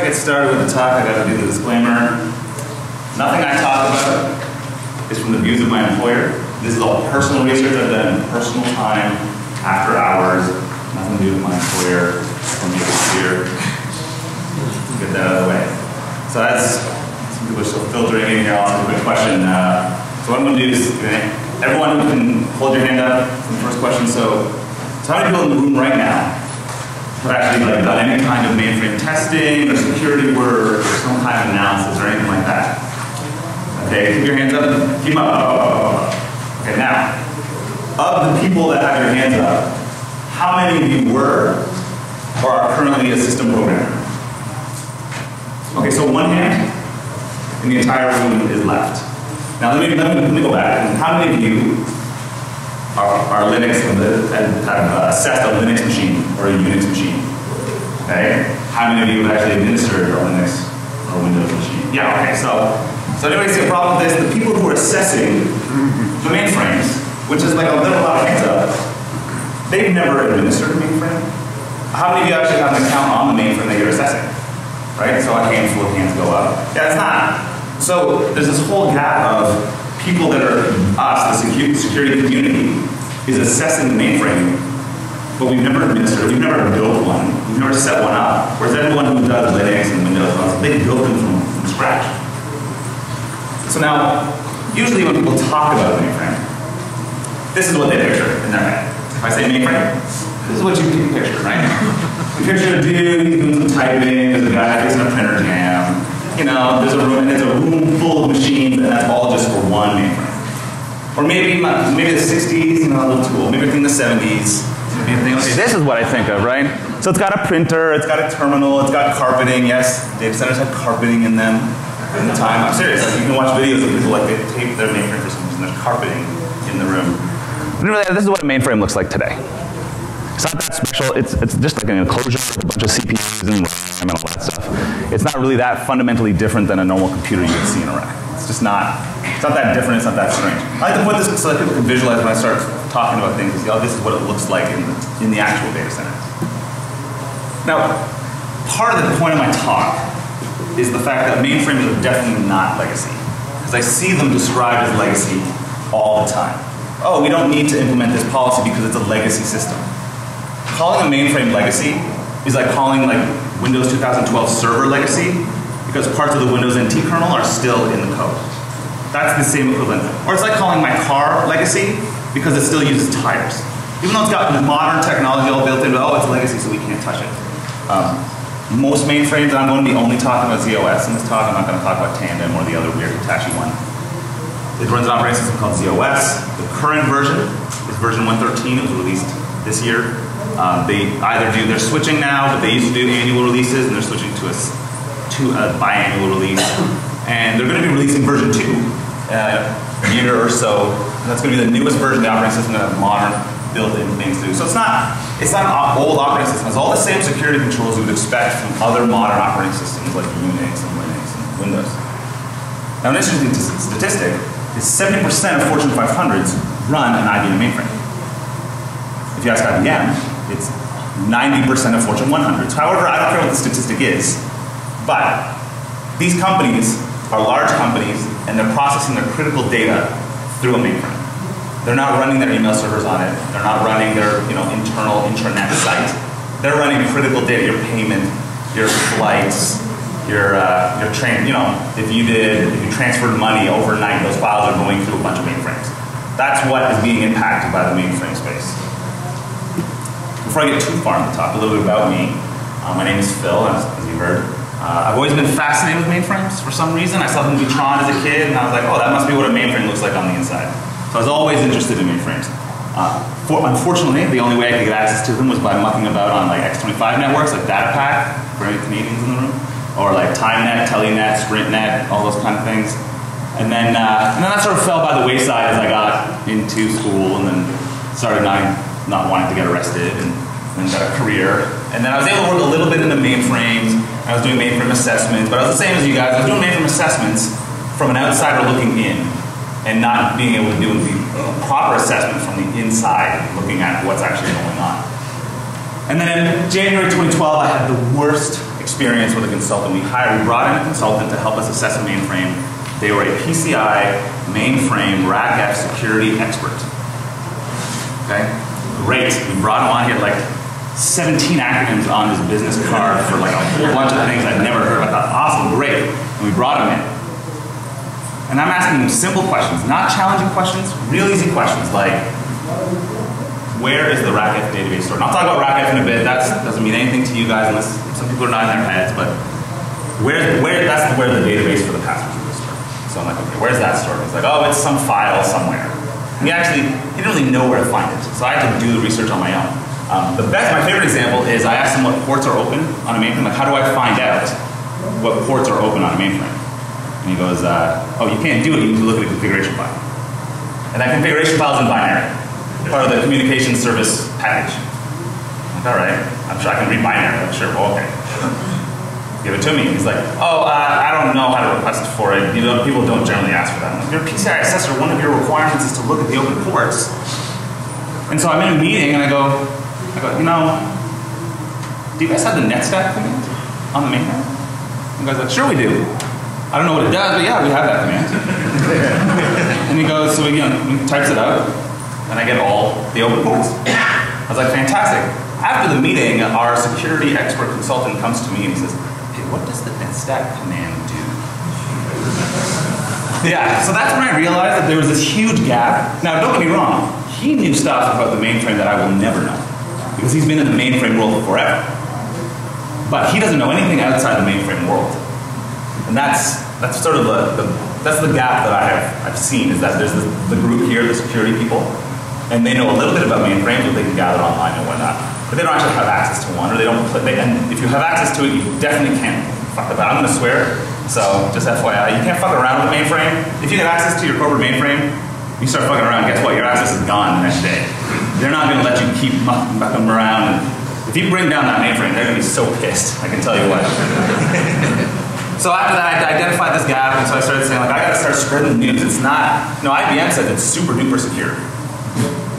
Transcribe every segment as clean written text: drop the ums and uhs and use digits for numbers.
to get started with the talk, I got to do the disclaimer. Nothing I talk about is from the views of my employer. This is all personal research I've done in personal time, after hours. Nothing to do with my employer. Let me make it clear. Get that out of the way. So that's, some people are still filtering in here. I'll ask a quick question. So what I'm going to do is, everyone can hold your hand up for the first question. So how many people in the room right now have actually done any kind of mainframe testing or security work or some kind of analysis or anything like that? Okay, keep your hands up. Keep them up. Okay, now, of the people that have your hands up, how many of you were or are currently a system programmer? Okay, so one hand in the entire room is left. Now let me go back. How many of you are Linux and have assessed a Linux machine or a Unix machine? Okay? How many of you have actually administered a Linux or Windows machine? Yeah, okay, so anybody see a problem with this? The people who are assessing the mainframes, which is like a little lot of hands up, they've never administered a mainframe. How many of you actually have an account on the mainframe that you're assessing? Right? So a handful of hands go up. Yeah, it's not. So there's this whole gap of people that are us, the security community, is assessing the mainframe, but we've never administered, we've never built one, we've never set one up. Whereas everyone who does Linux and Windows, they built them from scratch. So now, usually when people talk about a mainframe, this is what they picture in their head. If I say mainframe, this is what you picture, right? You picture a dude, he's doing some typing, there's a guy fixing a printer jam. You know, there's a room, and it's a room full of machines, and that's all just for one mainframe. Or maybe the 60s, you know, a little tool. Maybe in the 70s. Maybe okay, this is what I think of, right? So it's got a printer, it's got a terminal, it's got carpeting. Yes, data centers had carpeting in them in the time. I'm serious. Like, you can watch videos of people like they tape their mainframe for some reason. There's carpeting in the room. Really, this is what a mainframe looks like today. It's not that special. It's just like an enclosure with a bunch of CPUs and RAM and all that stuff. It's not really that fundamentally different than a normal computer you would see in a rack. It's just not. It's not that different. It's not that strange. I like to put this so that people can visualize when I start talking about things. You see, oh, this is what it looks like in the actual data center. Now, part of the point of my talk is the fact that mainframes are definitely not legacy, because I see them described as legacy all the time. Oh, we don't need to implement this policy because it's a legacy system. Calling a mainframe legacy is like calling like Windows 2012 server legacy because parts of the Windows NT kernel are still in the code. That's the same equivalent. Or it's like calling my car legacy because it still uses tires. Even though it's got modern technology all built into it, oh, it's legacy so we can't touch it. Most mainframes, and I'm going to be only talking about ZOS in this talk, I'm not going to talk about Tandem or the other weird Hitachi one. It runs an operating system called ZOS. The current version is version 113. It was released this year. They're switching now, but they used to do annual releases, and they're switching to a biannual release. And they're going to be releasing version 2 a year or so. And that's going to be the newest version of the operating system that have modern built-in things to do. So it's not an old operating system. It's all the same security controls you would expect from other modern operating systems like Unix and Linux and Windows. Now, an interesting statistic is 70% of Fortune 500s run an IBM mainframe. If you ask IBM, it's 90% of Fortune 100s. However, I don't care what the statistic is, but these companies are large companies and they're processing their critical data through a mainframe. They're not running their email servers on it. They're not running their internal intranet site. They're running critical data, your payment, your flights, your train. If you transferred money overnight, those files are going through a bunch of mainframes. That's what is being impacted by the mainframe space. Before I get too far into the talk, a little bit about me. My name is Phil, as you heard. I've always been fascinated with mainframes for some reason. I saw the movie Tron as a kid, and I was like, oh, that must be what a mainframe looks like on the inside. So I was always interested in mainframes. Unfortunately, the only way I could get access to them was by mucking about on like X25 networks, like DataPack, for any Canadians in the room, or like TimeNet, TeleNet, SprintNet, all those kind of things. And then that sort of fell by the wayside as I got into school, and then started not wanting to get arrested, and then got a career. And then I was able to work a little bit into mainframes. I was doing mainframe assessments, but I was the same as you guys. I was doing mainframe assessments from an outsider looking in, and not being able to do the proper assessment from the inside, looking at what's actually going on. And then in January 2012, I had the worst experience experience with a consultant. We brought in a consultant to help us assess a mainframe. They were a PCI mainframe RACF security expert. Okay, great. We brought him on. He had like 17 acronyms on his business card for like a whole bunch of things I'd never heard of. I thought, awesome, great. And we brought him in. And I'm asking him simple questions, not challenging questions, real easy questions like, where is the RACF database stored? And I'll talk about RACF in a bit. That doesn't mean anything to you guys unless some people are nodding their heads, but that's where the database for the Pastures is stored. So I'm like, okay, where's that stored? He's like, oh, it's some file somewhere. And he didn't really know where to find it. So I had to do the research on my own. My favorite example is I asked him what ports are open on a mainframe. Like, how do I find out what ports are open on a mainframe? And he goes, oh, you can't do it. You need to look at the configuration file. And that configuration file is in binary, part of the communication service package. I'm like, all right, I'm sure I can read binary. I'm sure, well, okay. Give it to me. He's like, oh, I don't know how to request for it. You know, people don't generally ask for that. I'm like, you're a PCI assessor. One of your requirements is to look at the open ports. And so I'm in a meeting and I go, you know, do you guys have the netstack command on the mainframe? And the guy's like, sure we do. I don't know what it does, but yeah, we have that command. And he goes, so he types it out, and I get all the open ports. I was like, fantastic. After the meeting, our security expert consultant comes to me and he says, hey, what does the netstack command do? Yeah, so that's when I realized that there was this huge gap. Now, don't get me wrong, he knew stuff about the mainframe that I will never know, because he's been in the mainframe world forever. But he doesn't know anything outside the mainframe world. And that's sort of that's the gap that I've seen, is that there's the group here, the security people, and they know a little bit about mainframes, but they can gather online and whatnot. But they don't actually have access to one, or they don't. And if you have access to it, you definitely can't fuck with that. I'm going to swear. So just FYI, you can't fuck around with a mainframe. If you get access to your corporate mainframe, you start fucking around. Guess what? Your access is gone the next day. They're not going to let you keep mucking around. And if you bring down that mainframe, they're going to be so pissed. I can tell you what. So after that, I identified this gap, and so I started saying, like, I got to start spreading the news. It's not, IBM said it's super duper secure,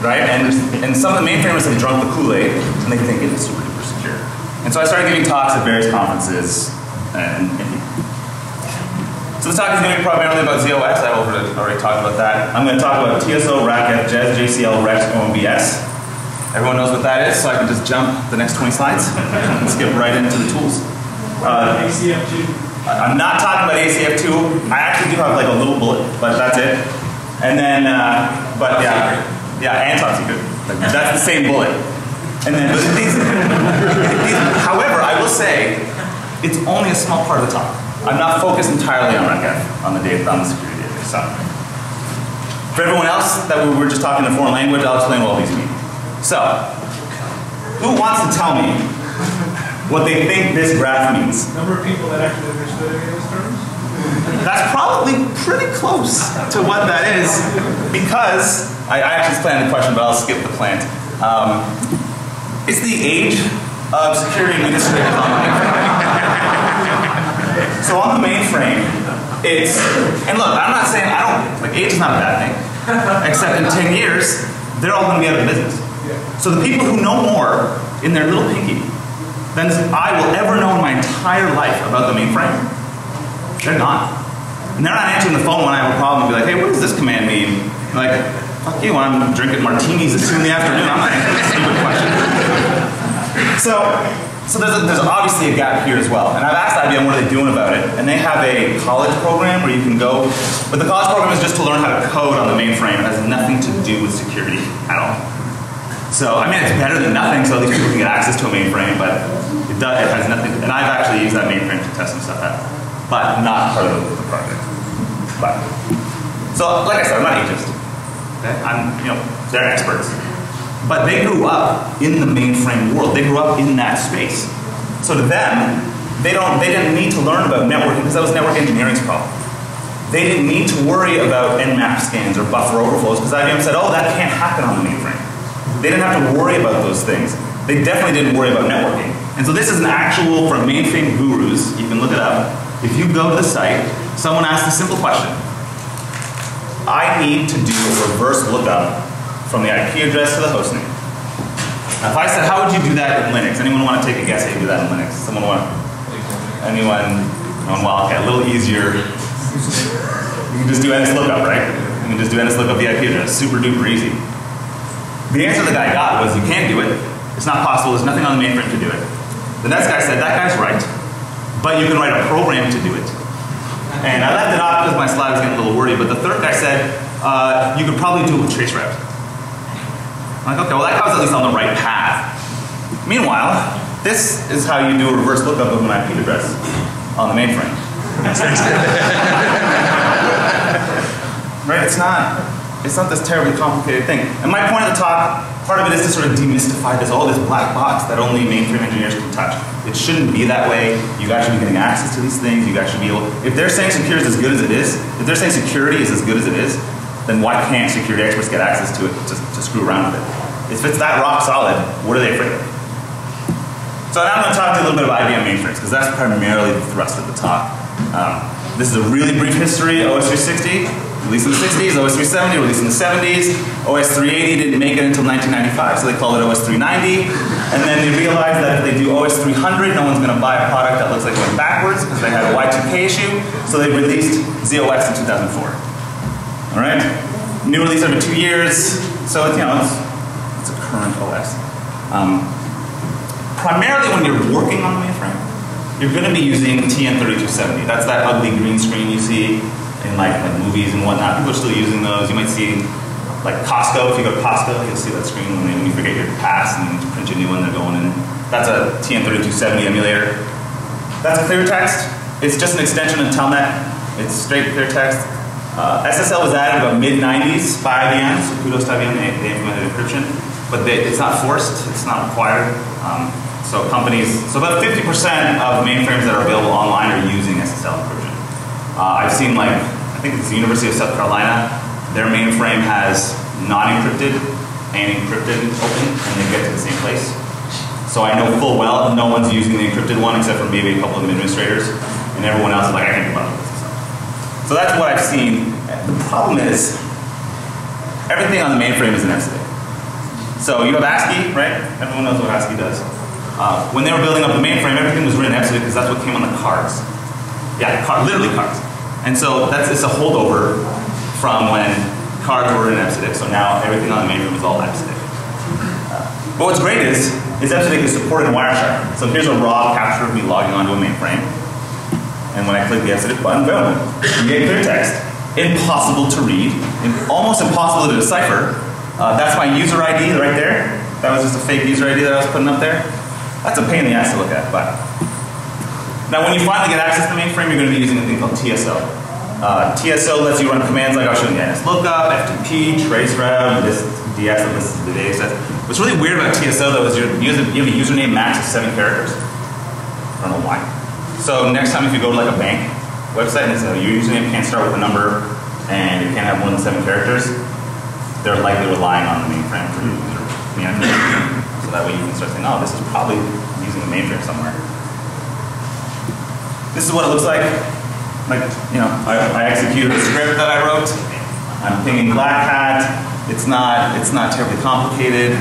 right? And some of the mainframers have drunk the Kool-Aid, and they think it's super duper secure. And so I started giving talks at various conferences. So this talk is going to be primarily about ZOS. I've already talked about that. I'm going to talk about TSO, RACF, JES, JCL, REX, OMBS. Everyone knows what that is, so I can just jump the next 20 slides and skip right into the tools. ACF2. I'm not talking about ACF2. I actually do have like a little bullet, but that's it. And then, but yeah, and top secret. That's the same bullet. And then, but however, I will say, it's only a small part of the talk. I'm not focused entirely on RACF, on the security database. So, for everyone else that we were just talking in a foreign language, I'll explain what all these mean. So, who wants to tell me what they think this graph means? Number of people that actually understood any of those terms? That's probably pretty close to what that is, because I actually planned the question, but I'll skip the plant. It's the age of security administrators on the mainframe. So on the mainframe, and look, I'm not saying, age is not a bad thing, except in 10 years, they're all going to be out of business. So the people who know more in their little pinky than I will ever know in my entire life about the mainframe, they're gone. And they're not answering the phone when I have a problem and be like, hey, what does this command mean? Like, fuck you, I'm drinking martinis at 2 in the afternoon. I'm not answering this stupid question. So there's obviously a gap here as well. And I've asked IBM what are they doing about it. And they have a college program where you can go, but the college program is just to learn how to code on the mainframe. It has nothing to do with security at all. So, I mean, it's better than nothing, so at least people can get access to a mainframe, but it has nothing, and I've actually used that mainframe to test some stuff out, but not part of the project. But, so, like I said, I'm not ageist. Okay? They're experts. But they grew up in the mainframe world. They grew up in that space. So to them, they didn't need to learn about networking, because that was network engineering's problem. They didn't need to worry about nmap scans or buffer overflows, because IBM said, oh, that can't happen on the mainframe. They didn't have to worry about those things. They definitely didn't worry about networking. And so this is an actual, from Mainframe Gurus, you can look it up. If you go to the site, someone asked a simple question. I need to do a reverse lookup from the IP address to the hostname. Now if I said, how would you do that in Linux? Anyone want to take a guess how you do that in Linux? Someone want to? Anyone going, well, okay, a little easier. You can just do NS lookup, right? You can just do NS lookup VIP address, super duper easy. The answer the guy got was you can't do it. It's not possible, there's nothing on the mainframe to do it. The next guy said, that guy's right, but you can write a program to do it. And I left it off because my slide was getting a little wordy, but the third guy said, you could probably do it with traceroute. I'm like, okay, well that guy was at least on the right path. Meanwhile, this is how you do a reverse lookup of an IP address on the mainframe. Right, it's not this terribly complicated thing. And my point of the talk, part of it is to sort of demystify this black box that only mainframe engineers can touch. It shouldn't be that way. You guys should be getting access to these things. You guys should be able, if they're saying security is as good as it is, if they're saying security is as good as it is, then why can't security experts get access to it to screw around with it? If it's that rock solid, what are they afraid of? So now I'm going to talk to you a little bit about IBM Matrix, because that's primarily the thrust of the talk. This is a really brief history. OS 360, released in the 60s. OS 370, released in the 70s. OS 380 didn't make it until 1995, so they called it OS 390. And then they realized that if they do OS 300, no one's going to buy a product that looks like it went backwards, because they had a Y2K issue. So they released ZOS in 2004. All right? New release every 2 years. So it's, it's a current OS. Primarily when you're working on the mainframe, you're going to be using TN3270. That's that ugly green screen you see in like movies and whatnot. People are still using those. You might see like Costco. If you go to Costco, you'll see that screen when you forget your pass and you need to print your new one. They're going in. That's a TN3270 emulator. That's clear text. It's just an extension of Telnet. It's straight clear text. SSL was added about mid-90s by IBM, so kudos to IBM, they implemented encryption. But it's not forced, it's not required. So about 50% of mainframes that are available online are using SSL encryption. I've seen I think it's the University of South Carolina, their mainframe has non-encrypted and encrypted open, and they get to the same place. So I know full well no one's using the encrypted one except for maybe a couple of administrators, and everyone else is like, I can't do about this. So that's what I've seen. The problem is, everything on the mainframe is an FTP. So you have ASCII, right? Everyone knows what ASCII does. When they were building up the mainframe, everything was written in FTP because that's what came on the cards. Yeah, literally cards. And so it's a holdover from when cards were in FTP. So now everything on the mainframe is all FTP. But what's great is FTP is supported in Wireshark. So here's a raw capture of me logging onto a mainframe. And when I click the FTP button, boom, you get clear text. Impossible to read, almost impossible to decipher. That's my user ID right there. That was just a fake user ID that I was putting up there. That's a pain in the ass to look at, but. Now when you finally get access to the mainframe, you're going to be using a thing called TSO. TSO lets you run commands like I'll show you NS lookup, FTP, traceroute, this DS, and this is the datasets. What's really weird about TSO though is you have a username max of 7 characters. I don't know why. So next time if you go to like a bank website and your username can't start with a number and it can't have more than 7 characters, they're likely relying on the mainframe for your user. So that way you can start saying, oh, this is probably using the mainframe somewhere. This is what it looks like. I executed a script that I wrote. I'm pinging Black Hat. It's not terribly complicated.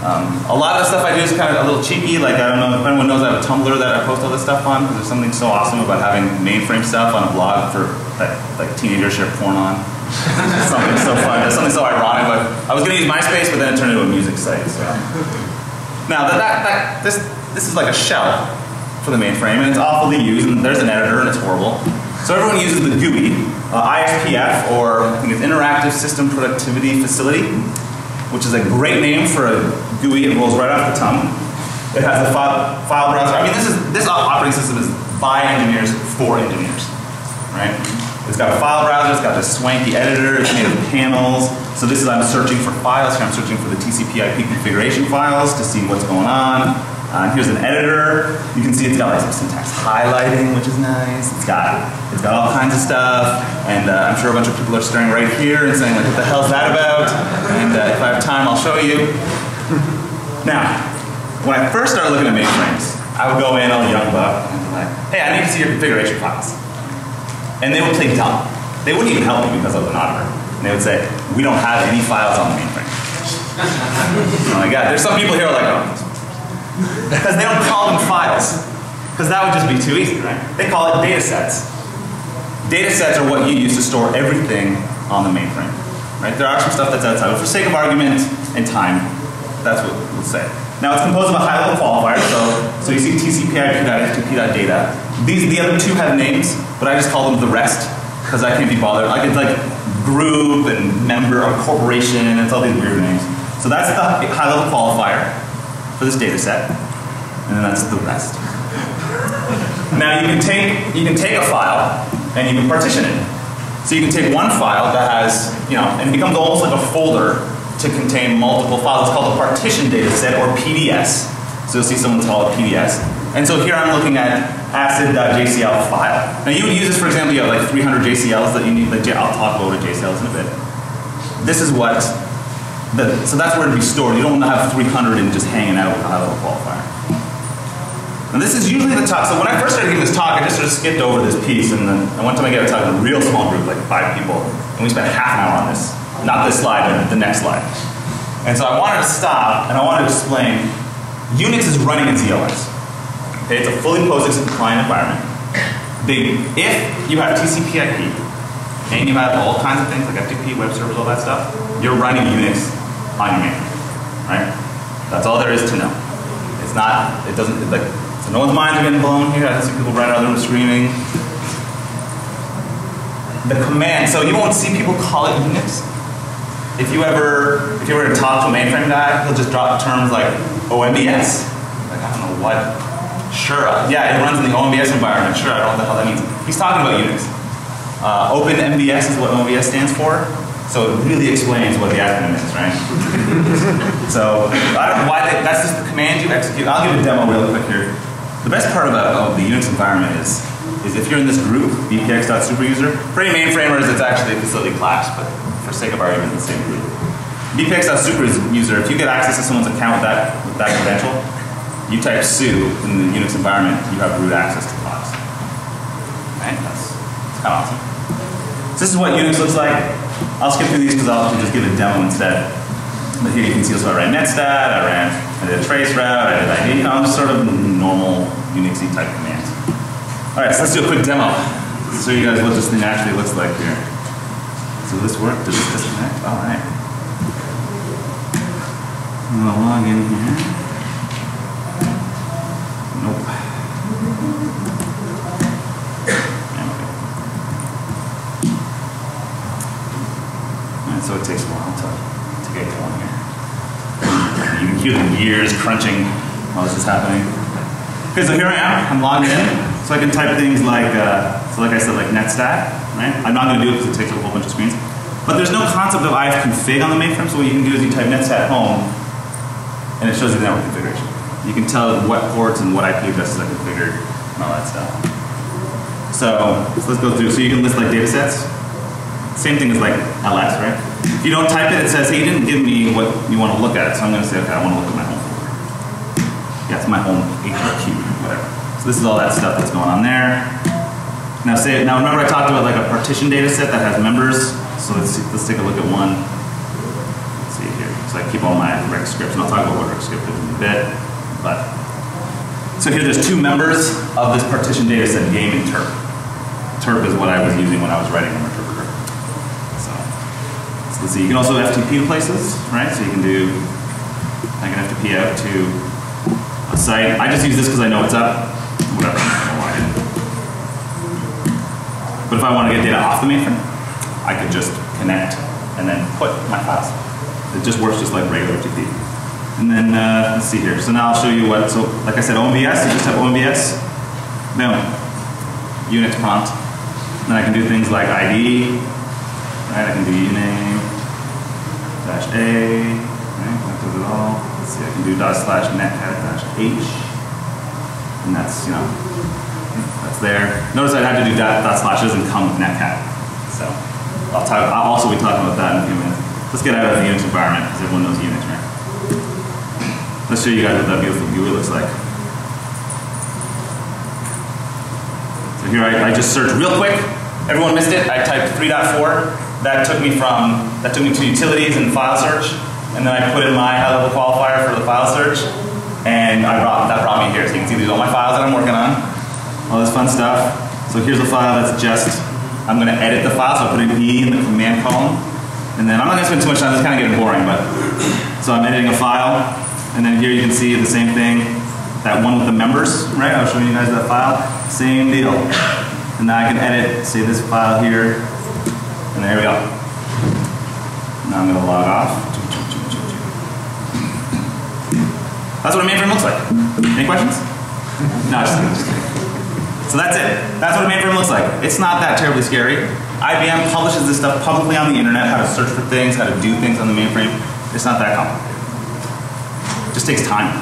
A lot of the stuff I do is kind of a little cheeky. Like I don't know if anyone knows I have a Tumblr that I post all this stuff on because there's something so awesome about having mainframe stuff on a blog for like teenagers share porn on. Something so fun. There's something so ironic. But I was going to use MySpace, but then it turned into a music site. So. Now this is like a shell for the mainframe, and it's awfully used. And there's an editor, and it's horrible. So everyone uses the GUI, ISPF, or I think it's Interactive System Productivity Facility, which is a great name for a GUI. It rolls right off the tongue. It has the file browser. I mean, this operating system is by engineers for engineers, right? It's got a file browser. It's got this swanky editor. It's made of panels. So this is I'm searching for files. Here I'm searching for the TCP/IP configuration files to see what's going on. Here's an editor. You can see it's got like some syntax highlighting, which is nice. It's got all kinds of stuff, and I'm sure a bunch of people are staring right here and saying like, what the hell's that about? And if I have time, I'll show you. Now, when I first started looking at mainframes, I would go in all young buck and be like, hey, I need to see your configuration files. And they would play dumb. They wouldn't even help me because I was an auditor. And they would say, we don't have any files on the mainframe. Oh my God, there's some people here who are like, oh. Because they don't call them files. because that would just be too easy, right? They call it datasets. Datasets are what you use to store everything on the mainframe, right? There are some stuff that's outside, but for sake of argument and time, that's what we'll say. Now it's composed of a high-level qualifier, so you see TCP/IP.FTP.data. The other two have names, but I just call them the rest, because I can't be bothered. I could like group and member or corporation, and it's all these weird names. So that's the high-level qualifier for this data set, and then that's the rest. Now you can take a file and you can partition it. So you can take one file that has, and it becomes almost like a folder to contain multiple files. It's called a partition data set, or PDS. So you'll see someone's called a PDS. And so here I'm looking at acid.jcl file. Now you would use this, for example, you have like 300 JCLs that you need. I'll talk about JCLs in a bit. This is what, so that's where it'd be stored. You don't want to have 300 and just hanging out with a high-level qualifier. And this is usually the talk. So when I first started giving this talk, I just sort of skipped over this piece, and then one time I gave a talk to a real small group, like 5 people, and we spent half an hour on this. Not this slide, but the next slide. And so I wanted to stop, and I wanted to explain, Unix is running in ZOS. Okay, it's a fully POSIX compliant environment. If you have TCP/IP, and you have all kinds of things like FTP, web servers, all that stuff, you're running Unix on your mainframe, right? That's all there is to know. It's not, it doesn't, like, so no one's minds are getting blown here. I see people right out of the room screaming. The command, so you won't see people call it Unix. If you were to talk to a mainframe guy, he'll just drop terms like OMBS. Like, I don't know what. Sure, yeah, it runs in the OMBS environment. Sure, I don't know what the hell that means. He's talking about Unix. OpenMBS is what OMBS stands for. So it really explains what the acronym is, right? So I don't know why that's just the command you execute. I'll give a demo real quick here. The best part about the Unix environment is if you're in this group, bpx.superuser, for any mainframers, it's actually a facility class, but for sake of argument, it's the same group. bpx.superuser, if you get access to someone's account with that credential, you type su in the Unix environment, you have root access to the box. Right? That's kind of awesome. So this is what Unix looks like. I'll skip through these because I'll just give a demo instead. But here you can see, so I ran netstat, I did a trace route, I did ID, just sort of normal Unixy type commands. All right, so let's do a quick demo. So you guys what this thing actually looks like here. So this work, does this disconnect? All right. I'm gonna log in here. Nope. And so it takes a while to get going here. You can hear the gears crunching while this is happening. Okay, so here I am. I'm logged in. So I can type things like, so like I said, like netstat, right? I'm not going to do it because it takes up a whole bunch of screens. But there's no concept of ifconfig on the mainframe, so what you can do is you type netstat home, and it shows you the network configuration. You can tell what ports and what IP addresses are configured, and all that stuff. So let's go through. So you can list like datasets. Same thing as like ls, right? If you don't type it, it says, hey, you didn't give me what you want to look at. So I'm going to say, okay, I want to look at my home folder. Yeah, it's my home HRQ, whatever. So this is all that stuff that's going on there. Now remember I talked about like a partition data set that has members. So let's take a look at one. Let's see here. So I keep all my rec scripts, and I'll talk about what rec script is in a bit. But so here there's 2 members of this partition data set, game and terp. Terp is what I was using when I was writing an interpreter. So let's see. You can also FTP places, right? So you can do, I can FTP out to a site. I just use this because I know it's up. Whatever. I don't know why I didn't. But if I want to get data off the mainframe, I could just connect and then put my files. It just works just like regular FTP. And then let's see here. So now I'll show you what. So like I said, OMBS. You just have OMBS. Boom. Unix prompt. And then I can do things like ID. Right. I can do uname -a. Right. That does it all. Let's see. I can do /netcat-h. And that's, that's there. Notice I had to do // it doesn't come with netcat. So I'll also be talking about that in a few minutes. Let's get out of the Unix environment because everyone knows Unix, right? Let's show you guys what that beautiful GUI looks like. So here I just searched real quick. Everyone missed it. I typed 3.4. That took me to utilities and file search. And then I put in my high-level qualifier for the file search. And that brought me here. So you can see these are all my files that I'm working on. All this fun stuff. So here's a file that's just, I'm going to edit the file, so I'll put an E in the command column. And then I'm not going to spend too much time, this is kind of getting boring, but. So I'm editing a file, and then here you can see the same thing, that one with the members, right? I was showing you guys that file. Same deal. And now I can edit, say this file here, and there we go. Now I'm going to log off. That's what a mainframe looks like. Any questions? No, just kidding. So that's it. That's what a mainframe looks like. It's not that terribly scary. IBM publishes this stuff publicly on the internet, how to search for things, how to do things on the mainframe. It's not that complicated. It just takes time.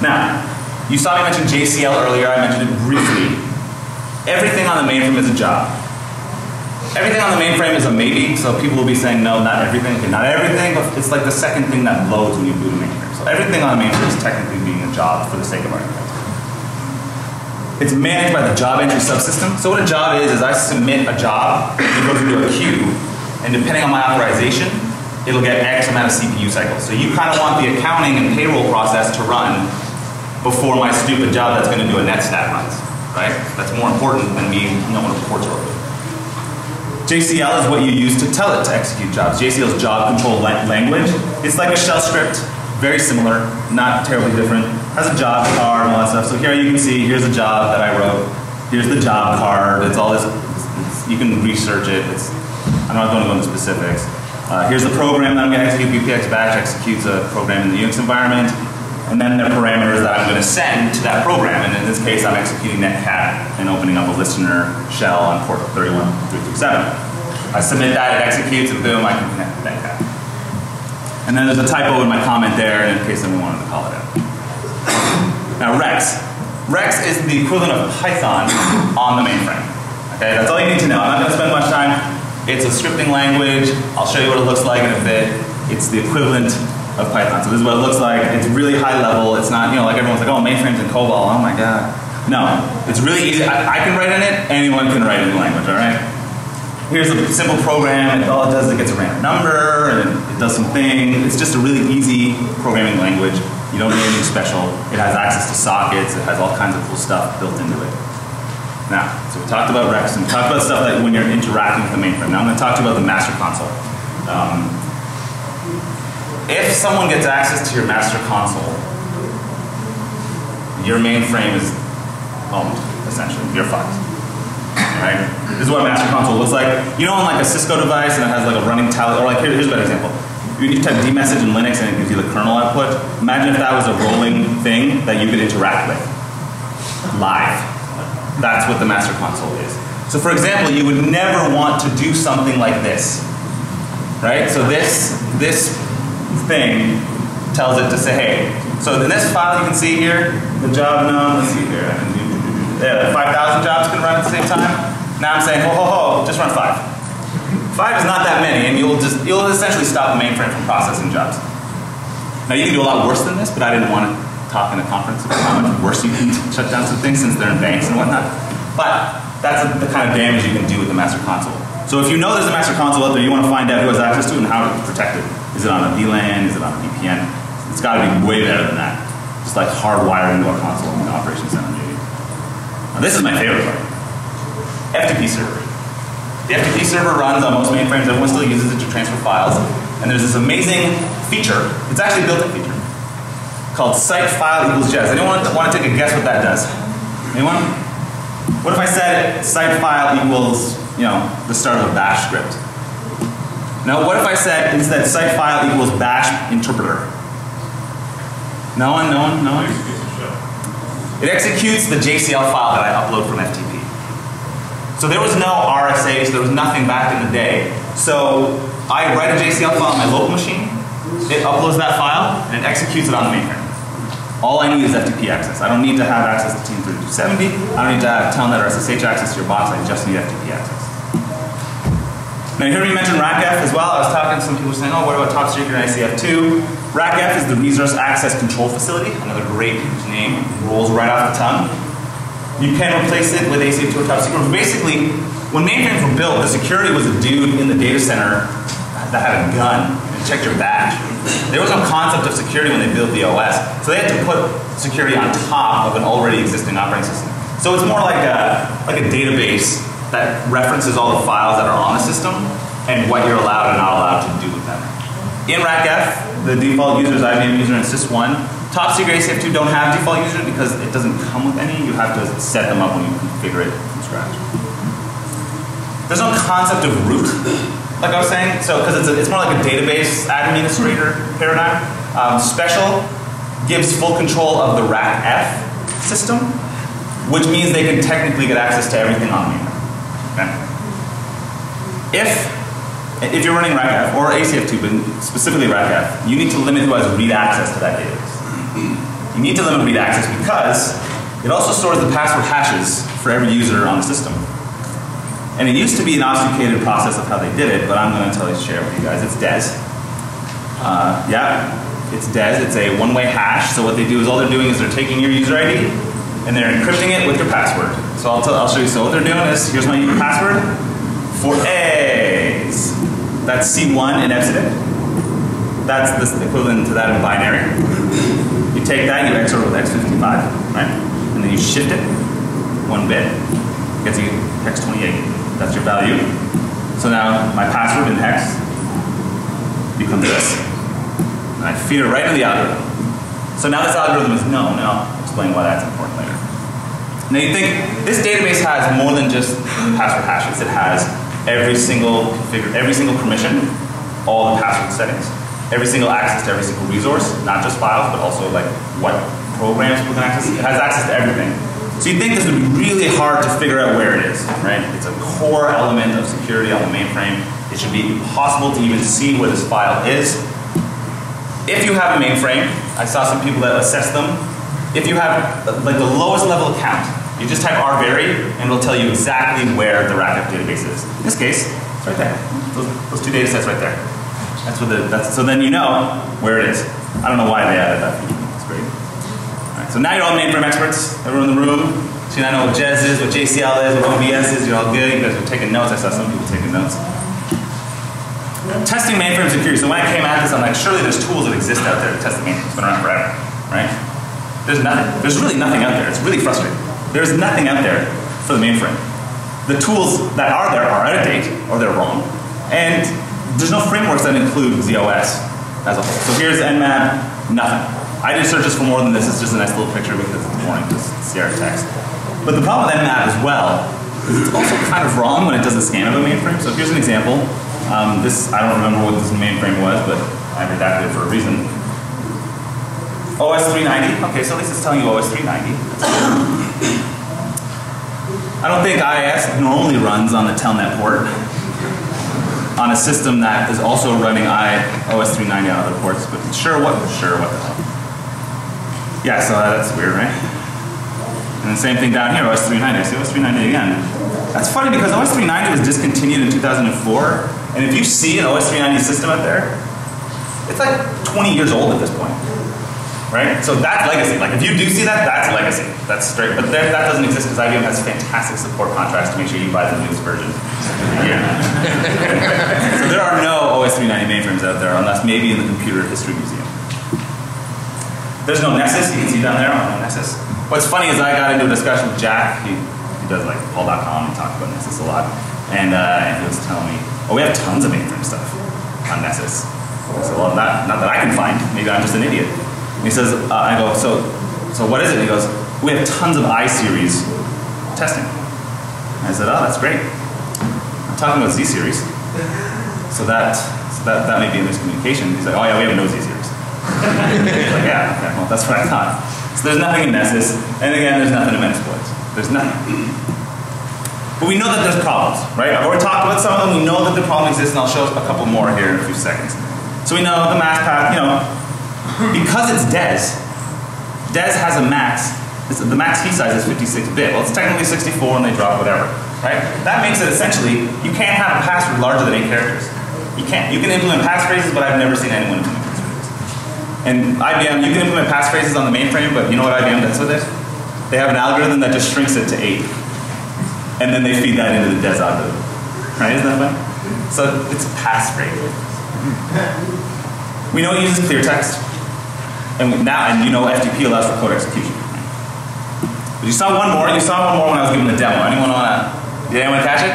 Now, you saw me mention JCL earlier. I mentioned it briefly. Everything on the mainframe is a job. Everything on the mainframe is a maybe, so people will be saying, no, not everything. Okay, not everything, but it's like the second thing that loads when you boot a mainframe. So everything on the mainframe is technically being a job for the sake of argument. It's managed by the job entry subsystem. So what a job is I submit a job, it goes into a queue, and depending on my authorization, it'll get X amount of CPU cycles. So you kind of want the accounting and payroll process to run before my stupid job that's going to do a netstat runs, right? That's more important than me knowing what reports are open. JCL is what you use to tell it to execute jobs. JCL is job control language. It's like a shell script, very similar, not terribly different. Has a job card and all that stuff. So here you can see, here's a job that I wrote. Here's the job card. It's all this, you can research it. I'm not going to go into specifics. Here's the program that I'm going to execute. BPX batch executes a program in the Unix environment. And then the parameters that I'm going to send to that program. And in this case, I'm executing netcat and opening up a listener shell on port 31337. I submit that, it executes, and boom, I can connect to netcat. And then there's a typo in my comment there, in case someone wanted to call it out. Now, Rex. Rex is the equivalent of Python on the mainframe. Okay, that's all you need to know. I'm not going to spend much time. It's a scripting language. I'll show you what it looks like in a bit. It's the equivalent of Python. So this is what it looks like. It's really high level. It's not, like everyone's like, oh, mainframes and COBOL. Oh my God. No, it's really easy. I can write in it. Anyone can write in the language, all right? Here's a simple program. All it does is it gets a random number, and it does some thing. It's just a really easy programming language. You don't need anything special. It has access to sockets. It has all kinds of cool stuff built into it. Now, so we talked about Rex, and we talked about stuff that when you're interacting with the mainframe. Now I'm going to talk to you about the master console. If someone gets access to your master console, your mainframe is owned, essentially, your files. Right? This is what a master console looks like. You know, on like a Cisco device and it has like a running tally, or like here's a better example. You type dmessage in Linux and it gives you the kernel output. Imagine if that was a rolling thing that you could interact with live. That's what the master console is. So for example, you would never want to do something like this. Right? So this thing tells it to say, hey. So in this file you can see here, the job num, let's see here, 5,000 jobs can run at the same time. Now I'm saying, ho, just run 5. 5 is not that many, and you'll essentially stop the mainframe from processing jobs. Now you can do a lot worse than this, but I didn't want to talk in a conference about how much worse you can shut down some things since they're in banks and whatnot. But that's the kind of damage you can do with the master console. So if you know there's a master console out there, you want to find out who has access to it and how to protect it. Is it on a VLAN? Is it on a VPN? It's got to be way better than that. Just like hardwired into a console in the operations center. Now this is my favorite part. FTP Server. The FTP Server runs on most mainframes. Everyone still uses it to transfer files. And there's this amazing feature. It's actually a built-in feature called psych_file equals JES. Anyone want to take a guess what that does? Anyone? What if I said psych_file equals, the start of a bash script? Now, what if I said instead psych_file equals bash interpreter? No one? It executes the JCL file that I upload from FTP. So there was no RSAs, there was nothing back in the day. So I write a JCL file on my local machine, it uploads that file, and it executes it on the mainframe. All I need is FTP access. I don't need to have access to Team 3270. I don't need to have Telnet or SSH access to your box. I just need FTP access. Now you heard me mention RACF as well. I was talking to some people saying, oh, what about Top Secret and ICF2? RACF is the Resource Access Control Facility. Another great name. Rolls right off the tongue. You can replace it with ACF2 or Top Secret. Basically, when mainframes were built, the security was a dude in the data center that had a gun in checked your badge. There was no concept of security when they built the OS, so they had to put security on top of an already existing operating system. So it's more like a database that references all the files that are on the system and what you're allowed and not allowed to do with them. In RACF, the default user is IBM user and sys1. Top secret ACF2 don't have default users because it doesn't come with any. You have to set them up when you configure it from scratch. There's no concept of root, like I was saying, so because it's more like a database administrator paradigm. Special gives full control of the RACF system, which means they can technically get access to everything on the mainframe. Okay? If you're running RACF or ACF2, but specifically RACF, you need to limit who has read access to that database. You need to limit read access because it also stores the password hashes for every user on the system. And it used to be an obfuscated process of how they did it, but I'm going to share with you guys. It's DES. Yeah, it's DES. It's a one-way hash. So what they do is all they're doing is they're taking your user ID and they're encrypting it with your password. So I'll show you. So what they're doing is, here's my password for A's. That's C1 in Epsilon. That's the equivalent to that in binary. You take that, you XOR with X55, right? And then you shift it 1 bit, gets you hex 28. That's your value. So now my password in hex becomes this. And I feed it right into the algorithm. So now this algorithm is known, and I'll explain why that's important later. Now you think this database has more than just password hashes. It has every single permission, all the password settings, every single access to every single resource, not just files, but also like what programs people can access. It has access to everything. So you'd think this would be really hard to figure out where it is, right? It's a core element of security on the mainframe. It should be impossible to even see where this file is. If you have a mainframe, I saw some people that assess them. If you have like the lowest level account, you just type rvary and it'll tell you exactly where the RACF database is. In this case, it's right there. Those two data sets right there. So then you know where it is. I don't know why they added that feature. It's great. All right, so now you're all mainframe experts. Everyone in the room. So you now know what JES is, what JCL is, what OBS is. You're all good. You guys are taking notes. I saw some people taking notes. Testing mainframe security. So when I came at this, I'm like, surely there's tools that exist out there to test the mainframe. It's been around forever, right? There's nothing. There's really nothing out there. It's really frustrating. There's nothing out there for the mainframe. The tools that are there are out of date, or they're wrong. And there's no frameworks that include ZOS as a whole. So here's Nmap, nothing. I did searches for more than this. It's just a nice little picture because it's boring, just CR text. But the problem with Nmap as well is it's also kind of wrong when it does a scan of a mainframe. So here's an example. This, I don't remember what this mainframe was, but I redacted it for a reason. OS 390. Okay, so at least it's telling you OS 390. I don't think IIS normally runs on the telnet port on a system that is also running OS 390 on other ports, but sure, what the hell. Yeah, so that's weird, right? And the same thing down here, OS 390. See OS 390 again. That's funny because OS 390 was discontinued in 2004. And if you see an OS 390 system out there, it's like 20 years old at this point, right? So that's legacy. Like if you do see that, that's legacy. That's straight. But that doesn't exist because IBM has fantastic support contracts to make sure you buy the newest version. Yeah. So there are no OS 390 mainframes out there unless maybe in the Computer History Museum. There's no Nessus. You can see down there, no Nessus. What's funny is I got into a discussion with Jack. He does like Paul.com and talks about Nessus a lot. And he was telling me, oh, we have tons of mainframe stuff on Nessus. I said, well, not that I can find. Maybe I'm just an idiot. And he says, I go, so what is it? And he goes, we have tons of I-series testing. And I said, oh, that's great. I'm talking about Z-series. So that may be a miscommunication. He's like, oh yeah, we have no Z-series. Like, yeah, okay, well, that's what I thought. So there's nothing in Nessus, and again, there's nothing in Metasploit. There's nothing. But we know that there's problems, right? I've already talked about some of them. We know that the problem exists, and I'll show a couple more here in a few seconds. So we know the mass path, because it's DES has a max, the max key size is 56-bit. Well, it's technically 64 and they drop whatever, right? That makes it essentially, you can't have a password larger than 8 characters. You can't. You can implement passphrases, but I've never seen anyone implement passphrases. And IBM, you can implement passphrases on the mainframe, but you know what IBM does with it? They have an algorithm that just shrinks it to 8. And then they feed that into the DES algorithm. Right? Isn't that fun? So it's a passphrase. We know it uses clear text, and you know FTP allows for code execution. But you saw one more. You saw one more when I was giving the demo. Anyone wanna? Did anyone catch it?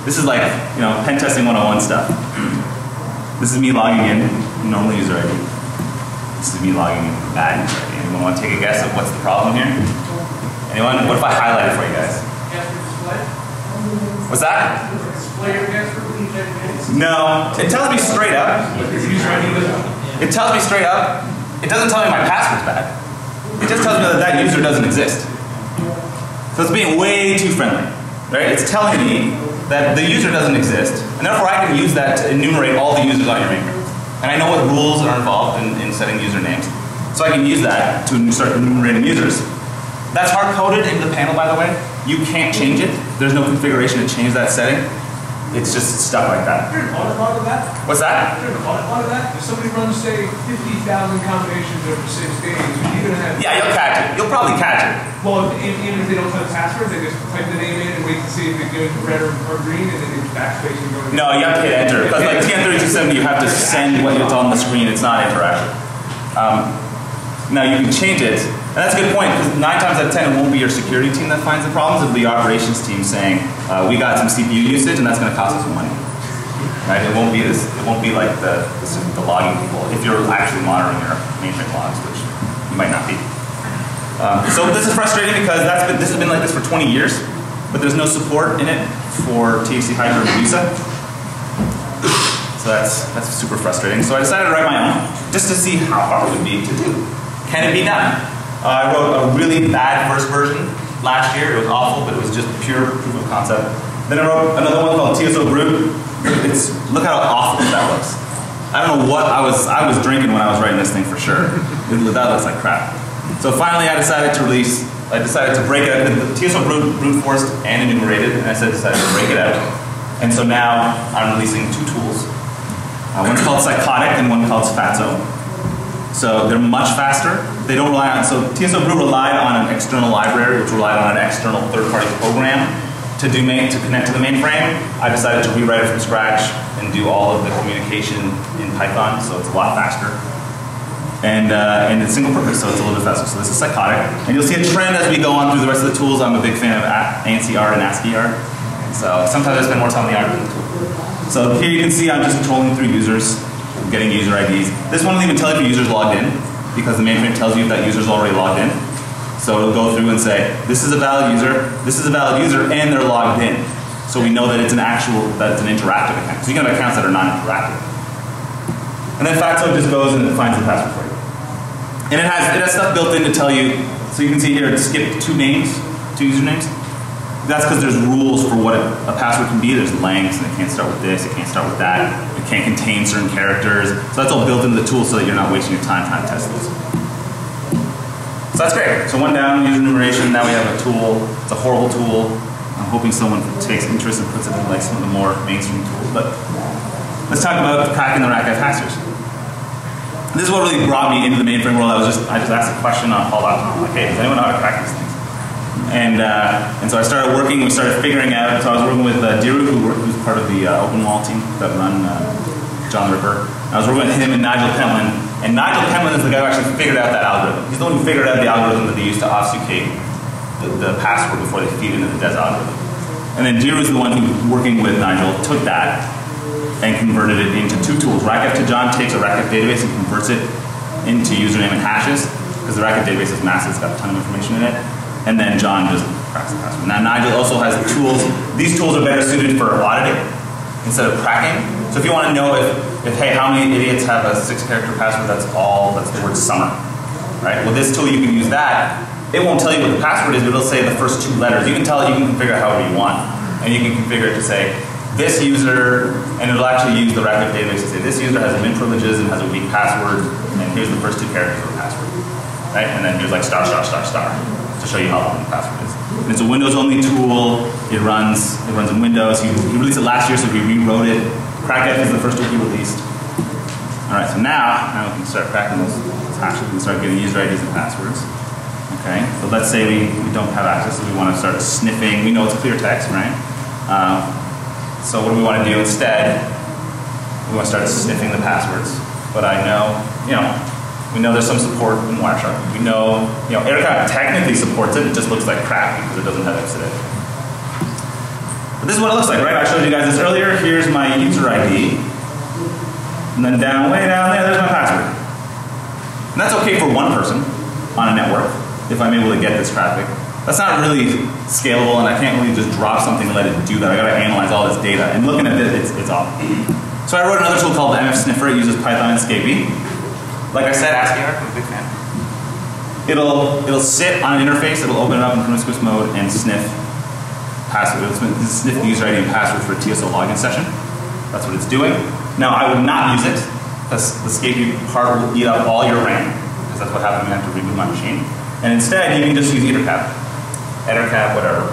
This is like, you know, pen testing 101 stuff. This is me logging in, normal user ID. This is me logging in, bad user ID. Anyone want to take a guess at what's the problem here? Anyone? What if I highlight it for you guys? What's that? No, it tells me straight up. It tells me straight up. It doesn't tell me my password's bad. It just tells me that that user doesn't exist. So it's being way too friendly, right? It's telling me that the user doesn't exist, and therefore I can use that to enumerate all the users on your mainframe. And I know what rules are involved in setting usernames. So I can use that to start enumerating users. That's hard-coded into the panel, by the way. You can't change it. There's no configuration to change that setting. It's just stuff like that. Is there an audit log of that? What's that? Is there an audit log of that? If somebody runs, say, 50,000 combinations over 6 days, are you going to have... Yeah, you'll catch it. You'll probably catch it. Well, even if they don't have the password, they just type the name in and wait to see if it goes red or green, and then they backspace and go to... No, you have to hit enter. Because like TN3270, you have to send what's on the screen. It's not interactive. Now you can change it. And that's a good point, because 9 times out of 10, it won't be your security team that finds the problems. It'll be your operations team saying, we got some CPU usage, and that's going to cost us some money. Right? It won't be this. It won't be like the logging people. If you're actually monitoring your mainframe logs, which you might not be. So this is frustrating because this has been like this for 20 years, but there's no support in it for THC Hyper and Visa. So that's super frustrating. So I decided to write my own, just to see how hard it would be to do. Can it be done? I wrote a really bad first version last year. It was awful, but it was just pure proof of concept. Then I wrote another one called TSO Brute. Look how awful that looks. I don't know what I was drinking when I was writing this thing for sure. That looks like crap. So finally I decided to break it out. The TSO brute forced and enumerated, and I decided to break it out. And so now I'm releasing 2 tools. One's called Psychotic and one called Fatso. So they're much faster. They don't rely on, so TSO Brew relied on an external library, which relied on an external third-party program to connect to the mainframe. I decided to rewrite it from scratch and do all of the communication in Python, so it's a lot faster. And it's single purpose, so it's a little bit faster. So this is Psychotic. And you'll see a trend as we go on through the rest of the tools. I'm a big fan of ANSI art and ASCII art. So sometimes I spend more time on the art than the tool. So here you can see I'm just controlling through users, getting user IDs. This one will even tell if your user's logged in, because the mainframe tells you if that user's already logged in. So it'll go through and say, this is a valid user, and they're logged in. So we know that it's an interactive account. Because you can have accounts that are not interactive. And then Fatso just goes and it finds the password for you. And it has stuff built in to tell you, so you can see here, it skipped 2 usernames. That's because there's rules for what a password can be. There's lengths, and it can't start with this, it can't start with that. It can't contain certain characters. So that's all built into the tool so that you're not wasting your time trying to test this. So that's great. So one down, user enumeration. Now we have a tool. It's a horrible tool. I'm hoping someone takes interest and puts it in like some of the more mainstream tools. But let's talk about cracking the RACF Pastures. This is what really brought me into the mainframe world. I just asked a question on Paul Laptop. I'm like, hey, does anyone know how to crack these things? And so I started working, we started figuring out, so I was working with Diru, who's part of the Open Wall team that run John the Ripper. I was working with him and Nigel Pentland, and Nigel Pentland is the guy who actually figured out that algorithm. He's the one who figured out the algorithm that they used to obfuscate the password before they feed into the DES algorithm. And then Diru is the one who, working with Nigel, took that and converted it into 2 tools. RACF to John takes a RACF database and converts it into username and hashes, because the RACF database is massive, it's got a ton of information in it. And then John just cracks the password. Now Nigel also has tools. These tools are better suited for auditing instead of cracking. So if you want to know if hey, how many idiots have a 6-character password, that's the word summer. Right? With this tool you can use that. It won't tell you what the password is, but it'll say the first 2 letters. You can tell it, you can configure it however you want. And you can configure it to say, this user, and it'll actually use the RACF database to say, this user has admin privileges and has a weak password, and here's the first 2 characters of the password. Right? And then here's like ***** to show you how long the password is. And it's a Windows-only tool. It runs in Windows. He released it last year, so he rewrote it. CrackF is the first tool he released. All right, so now we can start cracking those hashes. We can start getting user IDs and passwords. Okay, so let's say we don't have access, so we want to start sniffing. We know it's clear text, right? So what do we want to do instead? we want to start sniffing the passwords. But I know, we know there's some support in Wireshark. We know, AirCap technically supports it. It just looks like crap because it doesn't have Executors. But this is what it looks like, right? I showed you guys this earlier. Here's my user ID. And then way down there, there's my password. And that's okay for one person on a network if I'm able to get this traffic. That's not really scalable, and I can't really just drop something and let it do that. I gotta analyze all this data. And looking at this, it's off. So I wrote another tool called the MF Sniffer. It uses Python and Scapy. Like I said, ASCII art, I'm a big fan. It'll sit on an interface, it'll open it up in promiscuous mode and sniff password. It'll sniff the user ID and password for a TSO login session. That's what it's doing. Now I would not use it, because the Scapy part will eat up all your RAM, because that's what happened when I have to reboot my machine. And instead, you can just use EtherCap, whatever.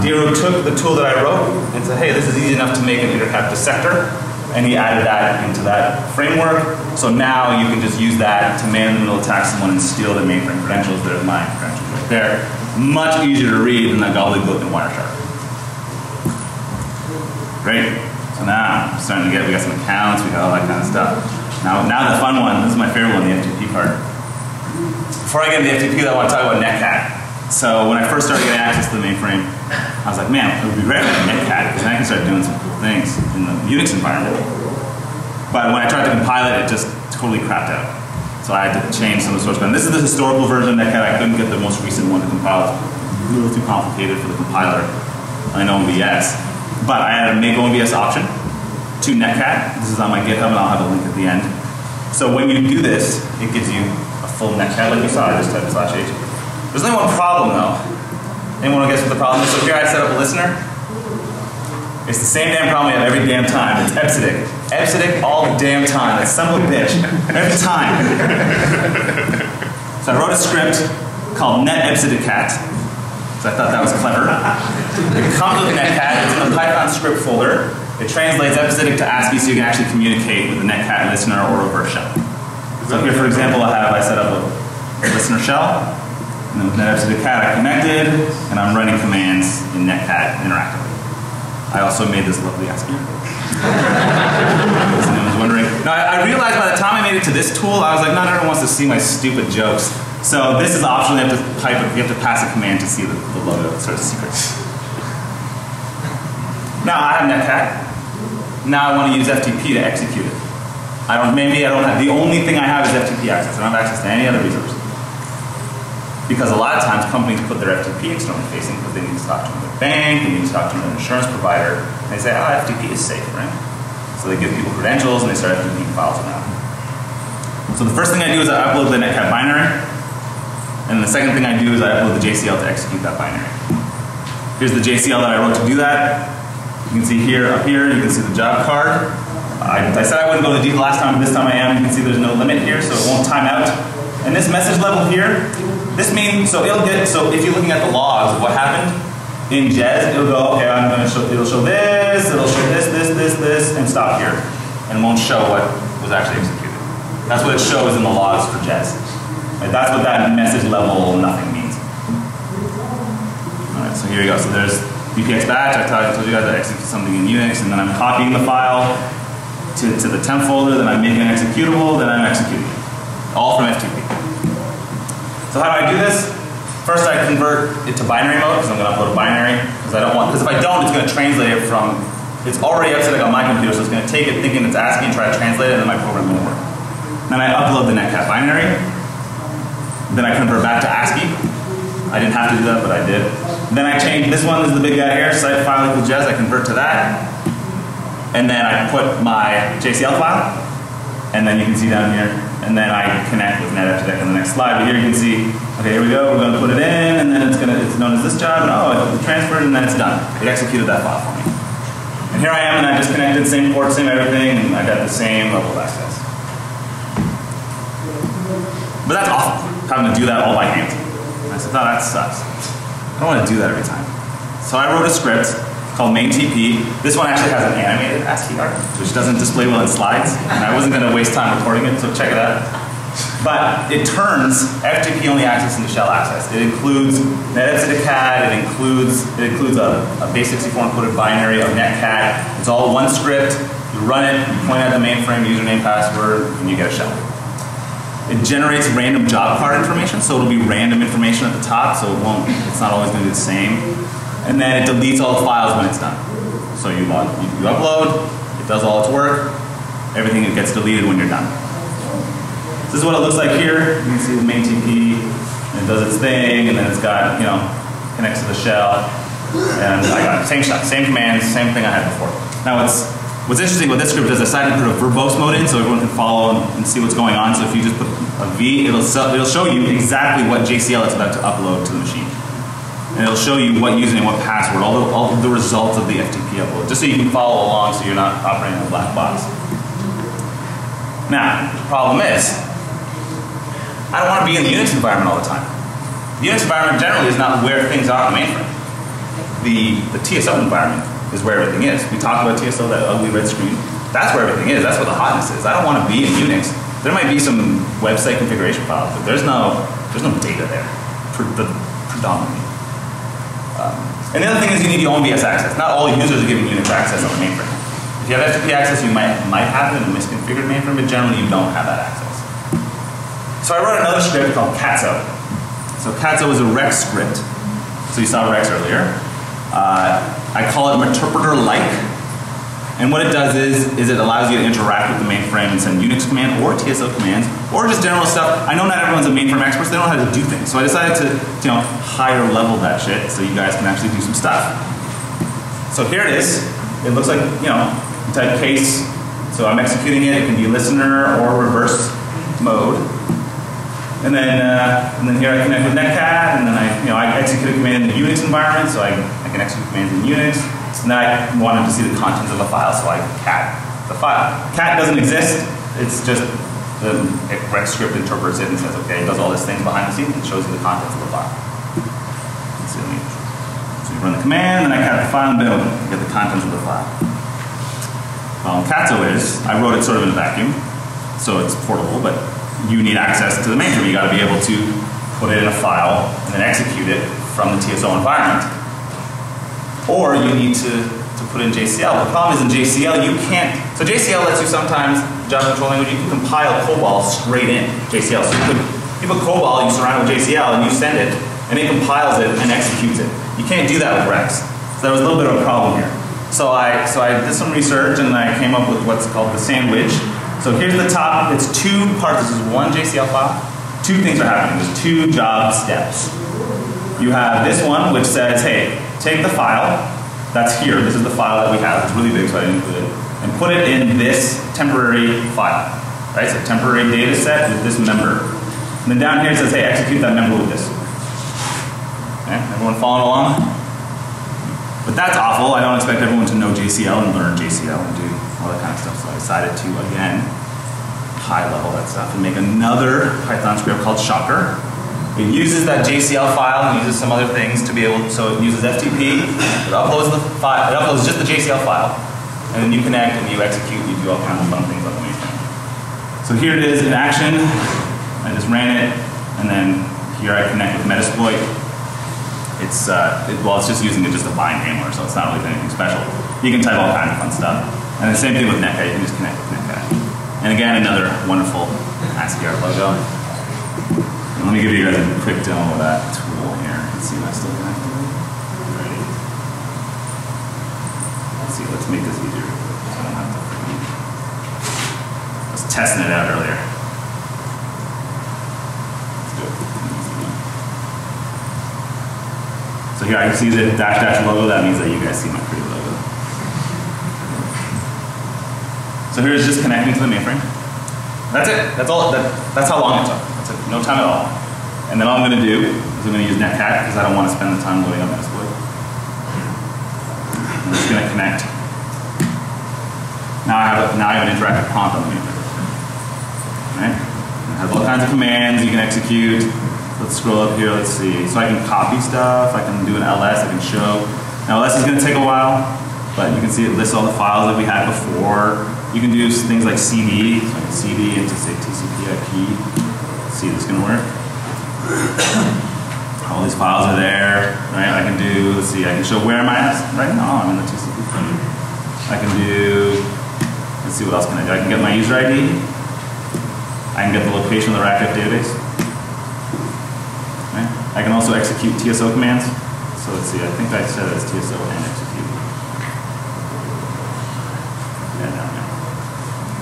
Diro took the tool that I wrote and said, hey, this is easy enough to make an EtherCap dissector. And he added that into that framework. So now you can just use that to man-in-the-middle attack someone and steal the mainframe credentials. There's my credentials right there. Much easier to read than that gobbledygook in Wireshark. Great. So now, we got some accounts, we got all that kind of stuff. Now the fun one, this is my favorite one, the FTP part. Before I get into the FTP, I want to talk about Netcat. So when I first started getting access to the mainframe, I was like, man, it would be great with Netcat, because then I can start doing some cool things in the Unix environment. But when I tried to compile it, it just totally crapped out. So I had to change some of the source code. And this is the historical version of Netcat. I couldn't get the most recent one to compile. It's a little too complicated for the compiler in OMVS. But I had a make OMVS option to Netcat. This is on my GitHub, and I'll have a link at the end. So when you do this, it gives you a full Netcat like you saw. I just typed /h. There's only one problem though. Anyone want to guess what the problem is? So here I set up a listener. It's the same damn problem we have every damn time. It's Epsidic. Epsidic all the damn time. That son of a bitch. Every time. So I wrote a script called netEpsidiccat. So I thought that was clever. It comes with Netcat. It's in the Python script folder. It translates Epsidic to ASCII so you can actually communicate with the Netcat listener or reverse shell. So here, for example, I set up a listener shell. And then with netEpsidiccat I connected, and I'm running commands in Netcat interactively. I also made this lovely ASCII. Someone was wondering. Now I realized by the time I made it to this tool, I was like, not everyone wants to see my stupid jokes. So this is optional. You have to pass a command to see the logo. It's sort of secret. Now I have Netcat. Now I want to use FTP to execute it. Maybe I don't have. The only thing I have is FTP access. I don't have access to any other resource. Because a lot of times companies put their FTP externally facing because they need to talk to their bank, they need to talk to their insurance provider, and they say, oh, FTP is safe, right? So they give people credentials and they start FTP files around. So the first thing I do is I upload the Netcat binary, and the second thing I do is I upload the JCL to execute that binary. Here's the JCL that I wrote to do that. You can see here, up here, you can see the job card. I said I wouldn't go to deep last time, but this time I am. You can see there's no limit here, so it won't time out. And this message level here, this means, so if you're looking at the logs of what happened in Jez, it'll go, okay, it'll show this, and stop here. And it won't show what was actually executed. That's what it shows in the logs for Jez. Right, that's what that message level nothing means. All right, so here you go. So there's BPX batch. I told you guys I execute something in Unix, and then I'm copying the file to the temp folder, then I'm making an executable, then I'm executing it. All from FTP. So how do I do this? First I convert it to binary mode, because I'm going to upload a binary, because if I don't, it's going to translate it from, it's already Epsidic on my computer, so it's going to take it thinking it's ASCII and try to translate it, and then my program won't work. Then I upload the Netcat binary, then I convert back to ASCII. I didn't have to do that, but I did. Then I change, this one is the big guy here, site file equals Jez, I convert to that. And then I put my JCL file, and then you can see down here, and then I connect with netEpsidic on the next slide. But here you can see, okay, here we go, we're going to put it in, and then it's known as this job, and oh, it's transferred, and then it's done. It executed that file for me. And here I am, and I just connected, same port, same everything, and I got the same level of access. But that's awful, having to do that all by hand. And I said, no, that sucks. I don't want to do that every time. So I wrote a script called MainTV. This one actually has an animated ASCII art, which doesn't display well in slides. And I wasn't going to waste time recording it, so check it out. But it turns FTP only access into shell access. It includes netEpsidiccat, it includes a base 64 encoded binary of Netcat. It's all one script. You run it, you point out the mainframe, username, password, and you get a shell. It generates random job card information, so it'll be random information at the top, so it's not always going to be the same. And then it deletes all the files when it's done. So you upload, it does all its work, everything gets deleted when you're done. This is what it looks like here. You can see the MainTV, and it does its thing, and then it's got, connects to the shell. And I got same stuff, same commands, same thing I had before. Now what's interesting with this script is I decided to put a verbose mode in so everyone can follow and see what's going on. So if you just put a V, it'll show you exactly what JCL it's about to upload to the machine. And it'll show you what username, what password, all the results of the FTP upload, just so you can follow along so you're not operating in a black box. Now, the problem is, I don't want to be in the Unix environment all the time. The Unix environment generally is not where things are on the mainframe. The TSO environment is where everything is. We talked about TSO, that ugly red screen. That's where everything is. That's where the hotness is. I don't want to be in Unix. There might be some website configuration files, but there's no data there, predominantly. And the other thing is you need your own VS access. Not all users are giving Unix access on the mainframe. If you have FTP access, you might have it in a misconfigured mainframe, but generally you don't have that access. So I wrote another script called Catso. So Catso is a Rex script. So you saw Rex earlier. I call it interpreter-like. And what it does is it allows you to interact with the mainframe and send Unix command or TSO commands, or just general stuff. I know not everyone's a mainframe expert, so they don't know how to do things. So I decided to higher level that shit so you guys can actually do some stuff. So here it is. It looks like, you type case. So I'm executing it. It can be listener or reverse mode. And then here I connect with netcat, and then I execute a command in the Unix environment, so I can execute commands in Unix. And then I wanted to see the contents of a file, so I cat the file. Cat doesn't exist. It's just the Rex script interprets it and says, okay, it does all these things behind the scenes and shows you the contents of the file. So you run the command, and I cat the file, and boom, you get the contents of the file. Catso is, I wrote it sort of in a vacuum, so it's portable, but you need access to the mainframe. You got to be able to put it in a file and then execute it from the TSO environment. Or you need to put in JCL. The problem is in JCL you can't. So JCL lets you sometimes, Java control language, you can compile COBOL straight in JCL. So you put COBOL, you surround it with JCL, and you send it, and it compiles it and executes it. You can't do that with Rex. So there was a little bit of a problem here. So I did some research and I came up with what's called the sandwich. So here's the top, it's two parts, this is one JCL file. Two things are happening, there's two job steps. You have this one which says, hey, take the file, that's here, this is the file that we have, it's really big so I didn't include it, and put it in this temporary file, right? So temporary data set with this member. And then down here it says, hey, execute that member with this. Okay, everyone following along? But that's awful, I don't expect everyone to know JCL and learn JCL and do all that kind of stuff, so I decided to, again, high level that stuff and make another Python script called Shocker. It uses that JCL file and uses some other things to be able, so it uses FTP, it uploads the file, it uploads just the JCL file, and then you connect and you execute, you do all kinds of fun things on the mainframe. So here it is in action, I just ran it, and then here I connect with Metasploit. It's just using just a bind handler, so it's not really anything special. You can type all kinds of fun stuff. And the same thing with netcat, you can just connect with netcat. And again, another wonderful ASCII art logo. And let me give you guys a quick demo of that tool here. Let's see if I still connected. Ready? Let's see, let's make this easier. So I don't have to. I was testing it out earlier. Let's do it. So here I can see the dash logo, that means that you guys see my pretty logo. So here's just connecting to the mainframe. That's it. That's all. That's how long it took. That's it. No time at all. And then all I'm going to do is I'm going to use netcat because I don't want to spend the time loading up Metasploit. I'm just going to connect. Now I have an interactive prompt on the mainframe. Right? It has all kinds of commands you can execute. Let's scroll up here. Let's see. So I can copy stuff. I can do an ls. I can show. Now ls is going to take a while, but you can see it lists all the files that we had before. You can do things like CD, so I can CD into say TCP/IP. Let's see if this is going to work. All these files are there, right? I can do, let's see, I can show where am I at right now. I'm in the TCP. I can do Let's see what else can I do. I can get my user ID. I can get the location of the RACF database. Right? I can also execute TSO commands. So let's see, I think I said it's TSO and execute. Yeah, no.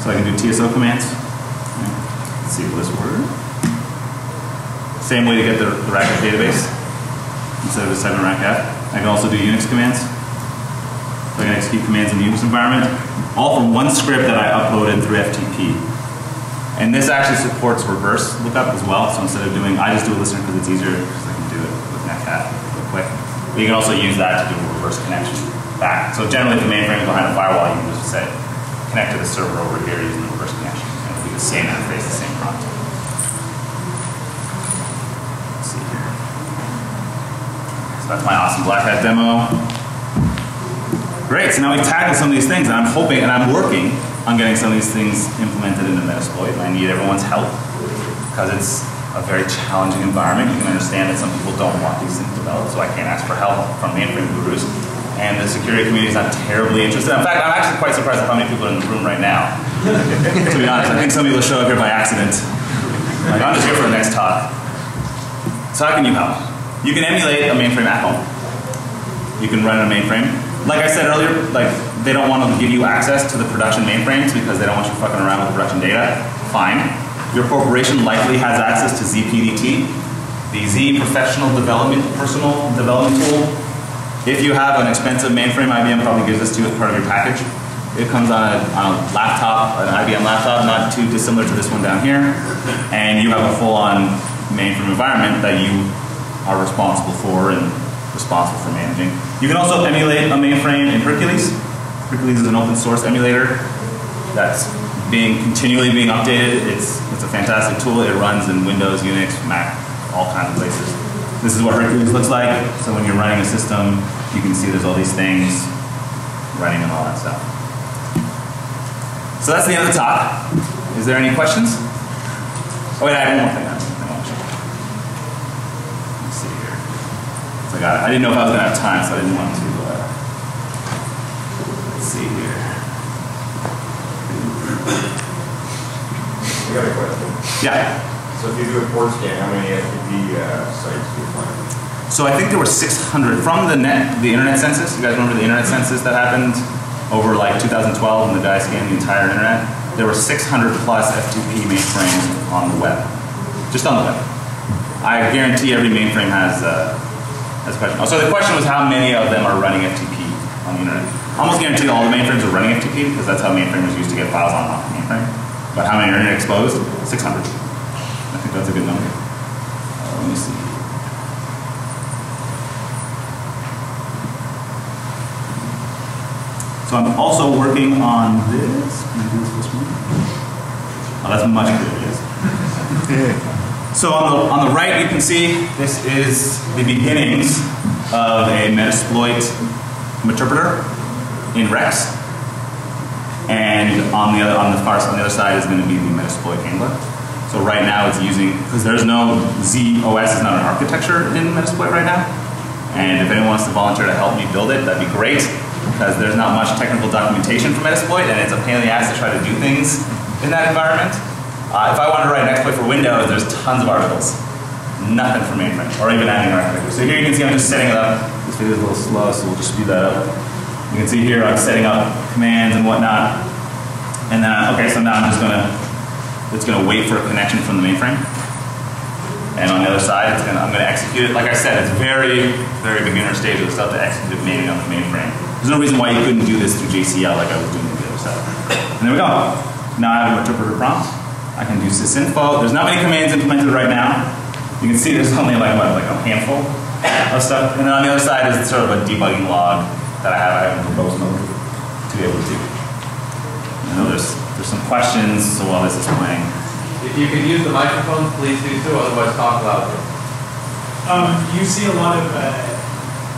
So I can do TSO commands. Let's see, will this work? Same way to get the RACF database instead of just typing RACF. I can also do Unix commands. So I can execute commands in the Unix environment, all from one script that I uploaded through FTP. And this actually supports reverse lookup as well. So instead of doing, I just do a listener because it's easier, because I can do it with netcat real quick. But you can also use that to do a reverse connection back. So generally, if the mainframe is behind a firewall, you can just say, connect to the server over here using the reverse connection. And it'll be the same interface, the same prompt. Let's see here. So that's my awesome Black Hat demo. Great, so now we tackled some of these things, and I'm hoping, and I'm working on getting some of these things implemented into Metasploit, and I need everyone's help, because it's a very challenging environment. You can understand that some people don't want these things developed, so I can't ask for help from mainframe gurus. And the security community is not terribly interested. In fact, I'm actually quite surprised at how many people are in the room right now. To be honest, I think some people show up here by accident. Like, I'm just here for the next talk. So how can you help? You can emulate a mainframe at home. You can run a mainframe. Like I said earlier, like, they don't want to give you access to the production mainframes because they don't want you fucking around with production data. Fine. Your corporation likely has access to ZPDT, the Z Professional Development Personal Development Tool. If you have an expensive mainframe, IBM probably gives this to you as part of your package. It comes on a laptop, an IBM laptop, not too dissimilar to this one down here. And you have a full-on mainframe environment that you are responsible for and responsible for managing. You can also emulate a mainframe in Hercules. Hercules is an open source emulator that's continually being updated. It's a fantastic tool. It runs in Windows, Unix, Mac, all kinds of places. This is what Hercules looks like. So when you're running a system, you can see there's all these things running and all that stuff. So that's the end of the talk. Is there any questions? Oh wait, I have one more thing. Let's see here. So I didn't know if I was going to have time, so I didn't want to. Let's see here. I got a question. Yeah. So if you do a port scan, how many FTP sites do you find? So I think there were 600 from the internet census. You guys remember the internet census that happened over like 2012 when the guy scanned the entire internet? There were 600 plus FTP mainframes on the web, just on the web. I guarantee every mainframe has a question. Oh, so the question was how many of them are running FTP on the internet? I almost guarantee all the mainframes are running FTP because that's how mainframers used to get files on off the mainframe. But how many are internet exposed? 600. I think that's a good number. Let me see. So I'm also working on this. Can I do this one? Oh, that's much clearer. So on the right, you can see this is the beginnings of a Metasploit interpreter in Rex. And on the other side is going to be the Metasploit handler. So right now it's using, because there's no ZOS is not an architecture in Metasploit right now. And if anyone wants to volunteer to help me build it, that'd be great. Because there's not much technical documentation for Metasploit, and it's a pain in the ass to try to do things in that environment. If I wanted to write an exploit for Windows, there's tons of articles. Nothing for mainframe, or even adding architecture. So here you can see I'm just setting it up. This video is a little slow, so we'll just speed that up. You can see here I'm setting up commands and whatnot. And then, okay, so now I'm just it's gonna wait for a connection from the mainframe. And on the other side, I'm gonna execute it. Like I said, it's very, very beginner stage of the stuff to execute it manually on the mainframe. There's no reason why you couldn't do this through JCL like I was doing with the other side. And there we go. Now I have an interpreter prompt. I can do sysinfo. There's not many commands implemented right now. You can see there's only like what, like a handful of stuff. And then on the other side is sort of a debugging log that I have in compose mode to be able to do. I know there's some questions, so while this is playing. If you could use the microphone, please do so, otherwise talk louder. You see a lot of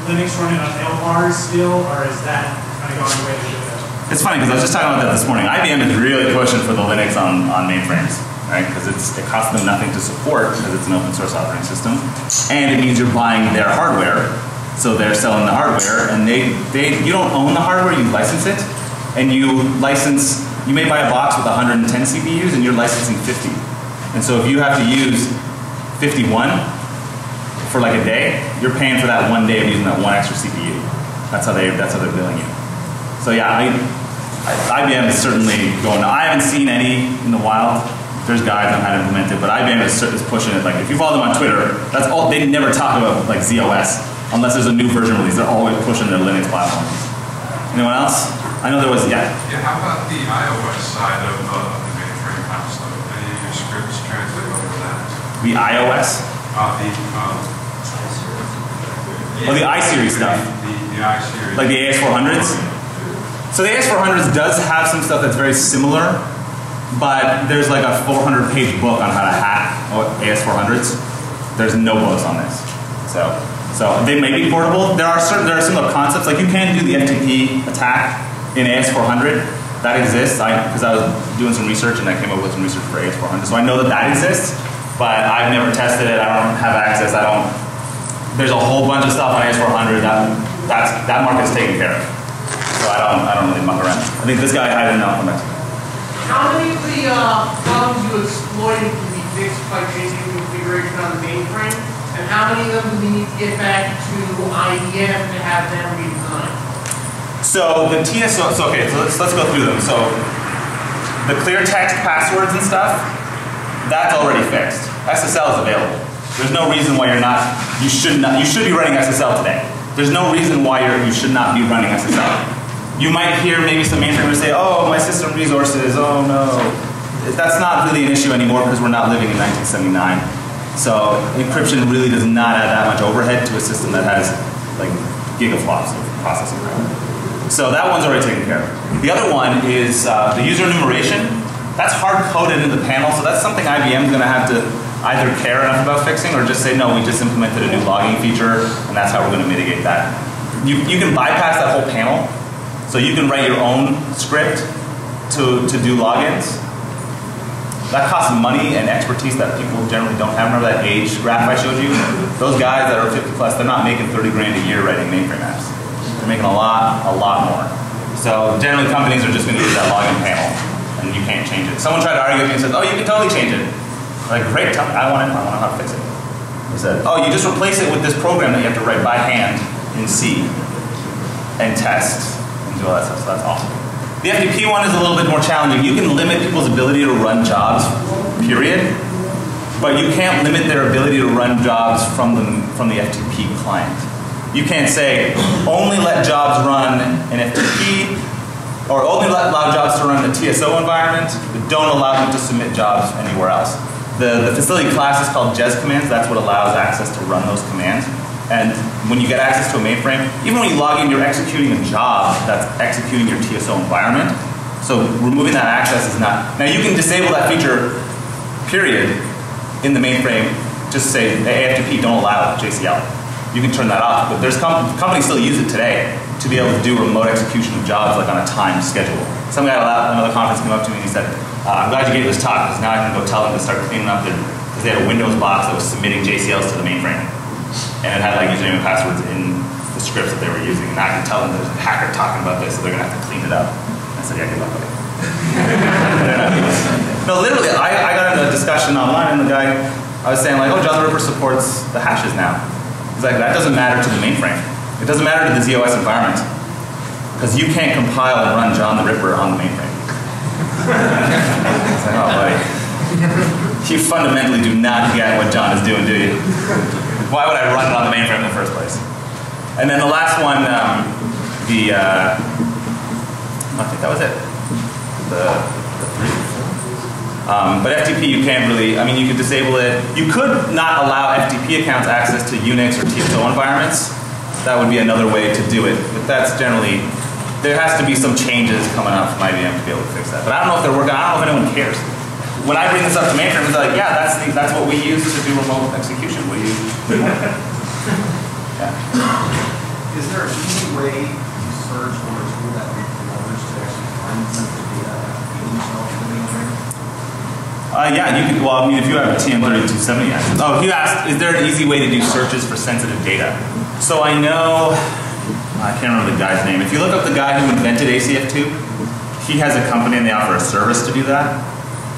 Linux running on LRs still, or is that kind of going away a little bit? It's funny because I was just talking about that this morning. IBM is really pushing for the Linux on mainframes, right? Because it costs them nothing to support because it's an open source operating system, and it means you're buying their hardware, so they're selling the hardware, and you don't own the hardware, you license it, and you license You may buy a box with 110 CPUs and you're licensing 50. And so if you have to use 51 for like a day, you're paying for that one day of using that one extra CPU. That's how they're billing you. So yeah, IBM is certainly going. I haven't seen any in the wild. There's guides on how to implement it, but IBM is pushing it. Like if you follow them on Twitter, that's all. They never talk about like ZOS unless there's a new version release. They're always pushing their Linux platform. Anyone else? I know there was, yeah. Yeah, how about the iOS side of the mainframe house though? Any of your scripts translate over that? The iOS? The I-series stuff. The I-series. Like the AS400s? So the AS400s does have some stuff that's very similar, but there's like a 400-page book on how to hack AS400s. There's no books on this. So they may be portable. There are similar concepts. Like you can do the FTP attack in AS400. That exists. Because I was doing some research and I came up with some research for AS400. So I know that exists, but I've never tested it. I don't have access. There's a whole bunch of stuff on AS400 that market's taken care of. So I don't really muck around. I think this guy had enough on that. How many of the problems you exploited can be fixed by changing configuration on the mainframe? And how many of them do we need to get back to IBM to have them redesigned? So the TSO, okay, so let's go through them. So the clear text passwords and stuff, that's already fixed. SSL is available. There's no reason why you should be running SSL today. There's no reason why you should not be running SSL. You might hear maybe some mainframers say, oh, my system resources, oh no. That's not really an issue anymore because we're not living in 1979. So encryption really does not add that much overhead to a system that has like gigaflops of processing power. So that one's already taken care of. The other one is the user enumeration. That's hard-coded in the panel, so that's something IBM's going to have to either care enough about fixing or just say, no, we just implemented a new logging feature, and that's how we're going to mitigate that. You can bypass that whole panel. So you can write your own script to do logins. That costs money and expertise that people generally don't have. Remember that age graph I showed you? Those guys that are 50 plus, they're not making 30 grand a year writing mainframe apps. They're making a lot more. So generally companies are just going to use that login panel and you can't change it. Someone tried to argue with me and said, oh, you can totally change it. I'm like, great, tell me, I want to know how to fix it. They said, oh, you just replace it with this program that you have to write by hand in C and test. Do all that stuff, so that's awesome. The FTP one is a little bit more challenging. You can limit people's ability to run jobs, period, but you can't limit their ability to run jobs from the FTP client. You can't say, only let jobs run in FTP, or only allow jobs to run in the TSO environment, but don't allow them to submit jobs anywhere else. The facility class is called JES commands. That's what allows access to run those commands. And when you get access to a mainframe, even when you log in, you're executing a job that's executing your TSO environment. So removing that access is not. Now you can disable that feature, period, in the mainframe. Just say FTP, don't allow JCL. You can turn that off. But there's companies still use it today to be able to do remote execution of jobs like on a timed schedule. Some guy at another conference came up to me and he said, I'm glad you gave this talk because now I can go tell them to start cleaning up because they had a Windows box that was submitting JCLs to the mainframe. And it had like username and passwords in the scripts that they were using. And I can tell them there's a hacker talking about this, so they're going to have to clean it up. I said, yeah, good luck with it. No, literally, I got into a discussion online, and the guy, I was saying like, oh, John the Ripper supports the hashes now. He's like, that doesn't matter to the mainframe. It doesn't matter to the ZOS environment. Because you can't compile and run John the Ripper on the mainframe. I was like, oh, buddy. You fundamentally do not get what John is doing, do you? Why would I run it on the mainframe in the first place? And then the last one, I think that was it. The three. But FTP, you can't really, I mean, you could disable it. You could not allow FTP accounts access to Unix or TSO environments. That would be another way to do it. But that's generally, there has to be some changes coming out from IBM to be able to fix that. But I don't know if they're working, I don't know if anyone cares. When I bring this up to mainframes, they're like, yeah, that's what we use to do remote execution. Yeah. Is there an easy way to search for a tool that requires to actually find sensitive data in yourself in the mainframe? Yeah, you could, well, I mean, if you have a TM3270 access. Oh, you asked, is there an easy way to do searches for sensitive data? So I know, I can't remember the guy's name. If you look up the guy who invented ACF2, he has a company and they offer a service to do that.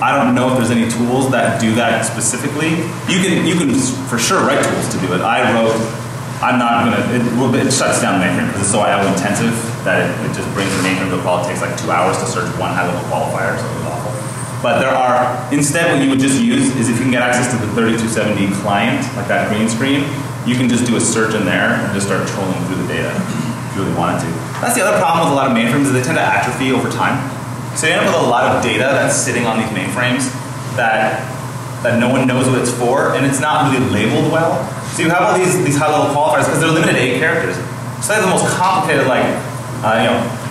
I don't know if there's any tools that do that specifically. You can for sure write tools to do it. I'm not gonna, it shuts down Mainframe because it's so IO intensive that it just brings the Mainframe to a call. It takes like 2 hours to search one high level qualifier, so it's awful. But there are, instead what you would just use is if you can get access to the 3270 client, like that green screen, you can just do a search in there and just start trolling through the data if you really wanted to. That's the other problem with a lot of mainframes is they tend to atrophy over time. So you end up with a lot of data that's sitting on these mainframes that no one knows what it's for, and it's not really labeled well. So you have all these high-level qualifiers because they're limited to 8 characters. So they have the most complicated, like,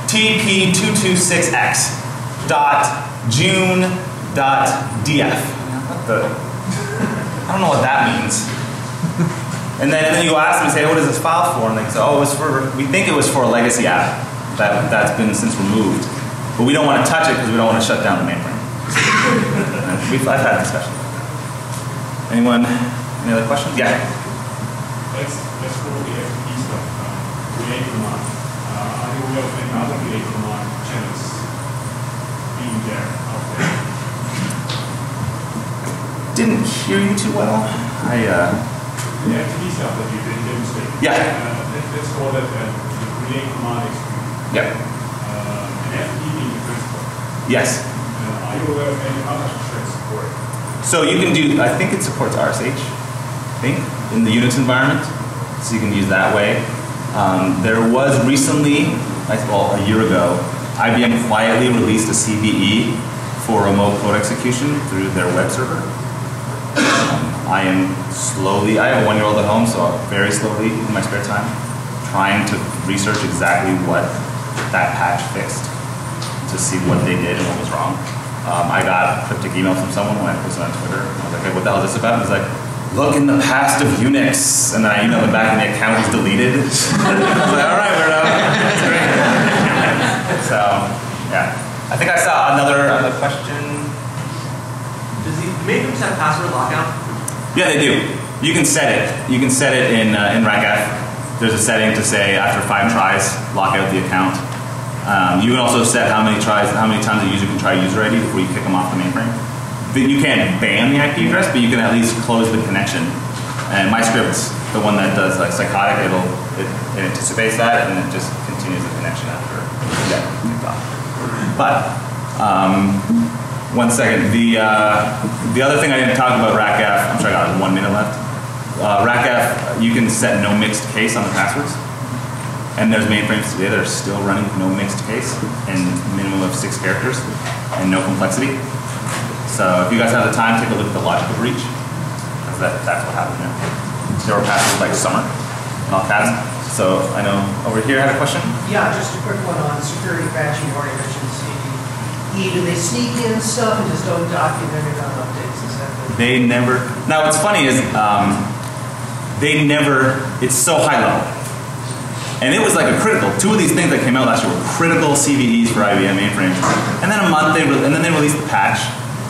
TP226X .June.df. I don't know what that means. And then you ask them and say, what is this file for? And they say, oh, it was for, we think it was for a legacy app that's been since removed. But we don't want to touch it because we don't want to shut down the mainframe. I've had discussions. Anyone, any other questions? Yeah. Let's go to the FTP stuff. Relay command. I think we have another relay command channels being there out there. Didn't hear you too well. The FTP stuff that you didn't demonstrate. Yeah. Let's call that relay command experience. Yep. And FTP being the transport. Yes. Are you aware of any other support? So you can do, I think it supports RSH, I think, in the Unix environment. So you can use that way. There was recently, well, a year ago, IBM quietly released a CVE for remote code execution through their web server. I am slowly, I have a 1-year-old at home, so very slowly in my spare time, trying to research exactly what that patch fixed to see what they did and what was wrong. I got a cryptic email from someone when I posted on Twitter. I was like, hey, what the hell is this about? And he's like, look in the past of Unix. And then I emailed him back and the account was deleted. I was like, all right, weirdo. That's great. So, yeah. I think I saw another question. Does the Mainframes have password lockout? Yeah, they do. You can set it. You can set it in RACF. There's a setting to say after 5 tries, lock out the account. You can also set how many times a user can try user ID before you kick them off the mainframe. You can't ban the IP address, but you can at least close the connection. And my script's the one that does like psychotic. It anticipates that and it just continues the connection after you get kicked off. But 1 second. The other thing I didn't talk about RACF. I'm sorry, I got like 1 minute left. RACF, you can set no mixed case on the passwords. And there's mainframes today that are still running no mixed case and minimum of 6 characters and no complexity. So if you guys have the time, take a look at the logical breach, because that's what happened there. There were passwords like summer and all caps. So I know over here had a question? Yeah, just a quick one on security patching. You already mentioned sneaking. Do they sneak in stuff and just don't document it on updates? Is that they never. Now what's funny is they never. It's so high level. And it was like a critical. 2 of these things that came out last year were critical CVEs for IBM mainframes. And then a month, and then they released the patch,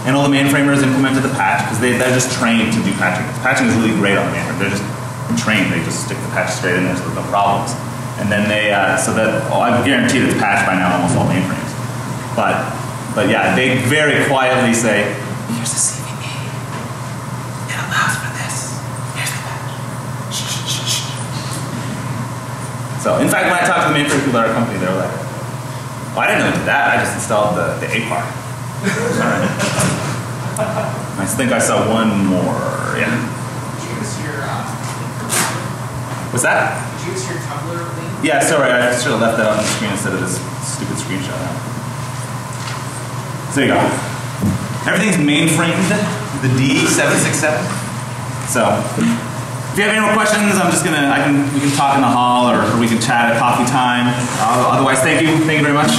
and all the mainframers implemented the patch because they're just trained to do patching. Patching is really great on the mainframe. They're just trained. They just stick the patch straight in there, so there's no problems. And then they, so that I'm guaranteed it's patched by now on almost all mainframes. But yeah, they very quietly say, here's the CVE. It allows for this. Here's the patch. Shh, shh, shh, shh. So, in fact, when I talked to the mainframe people at our company, they were like, well, I didn't know it did that. I just installed the A part. Sorry. I think I saw one more. Yeah. Did you use your What's that? Did you use your Tumblr link? Yeah, sorry. I should have left that on the screen instead of this stupid screenshot. So there you go. Everything's mainframed, the D767. So, if you have any more questions, we can talk in the hall or we can chat at coffee time. Otherwise, thank you very much.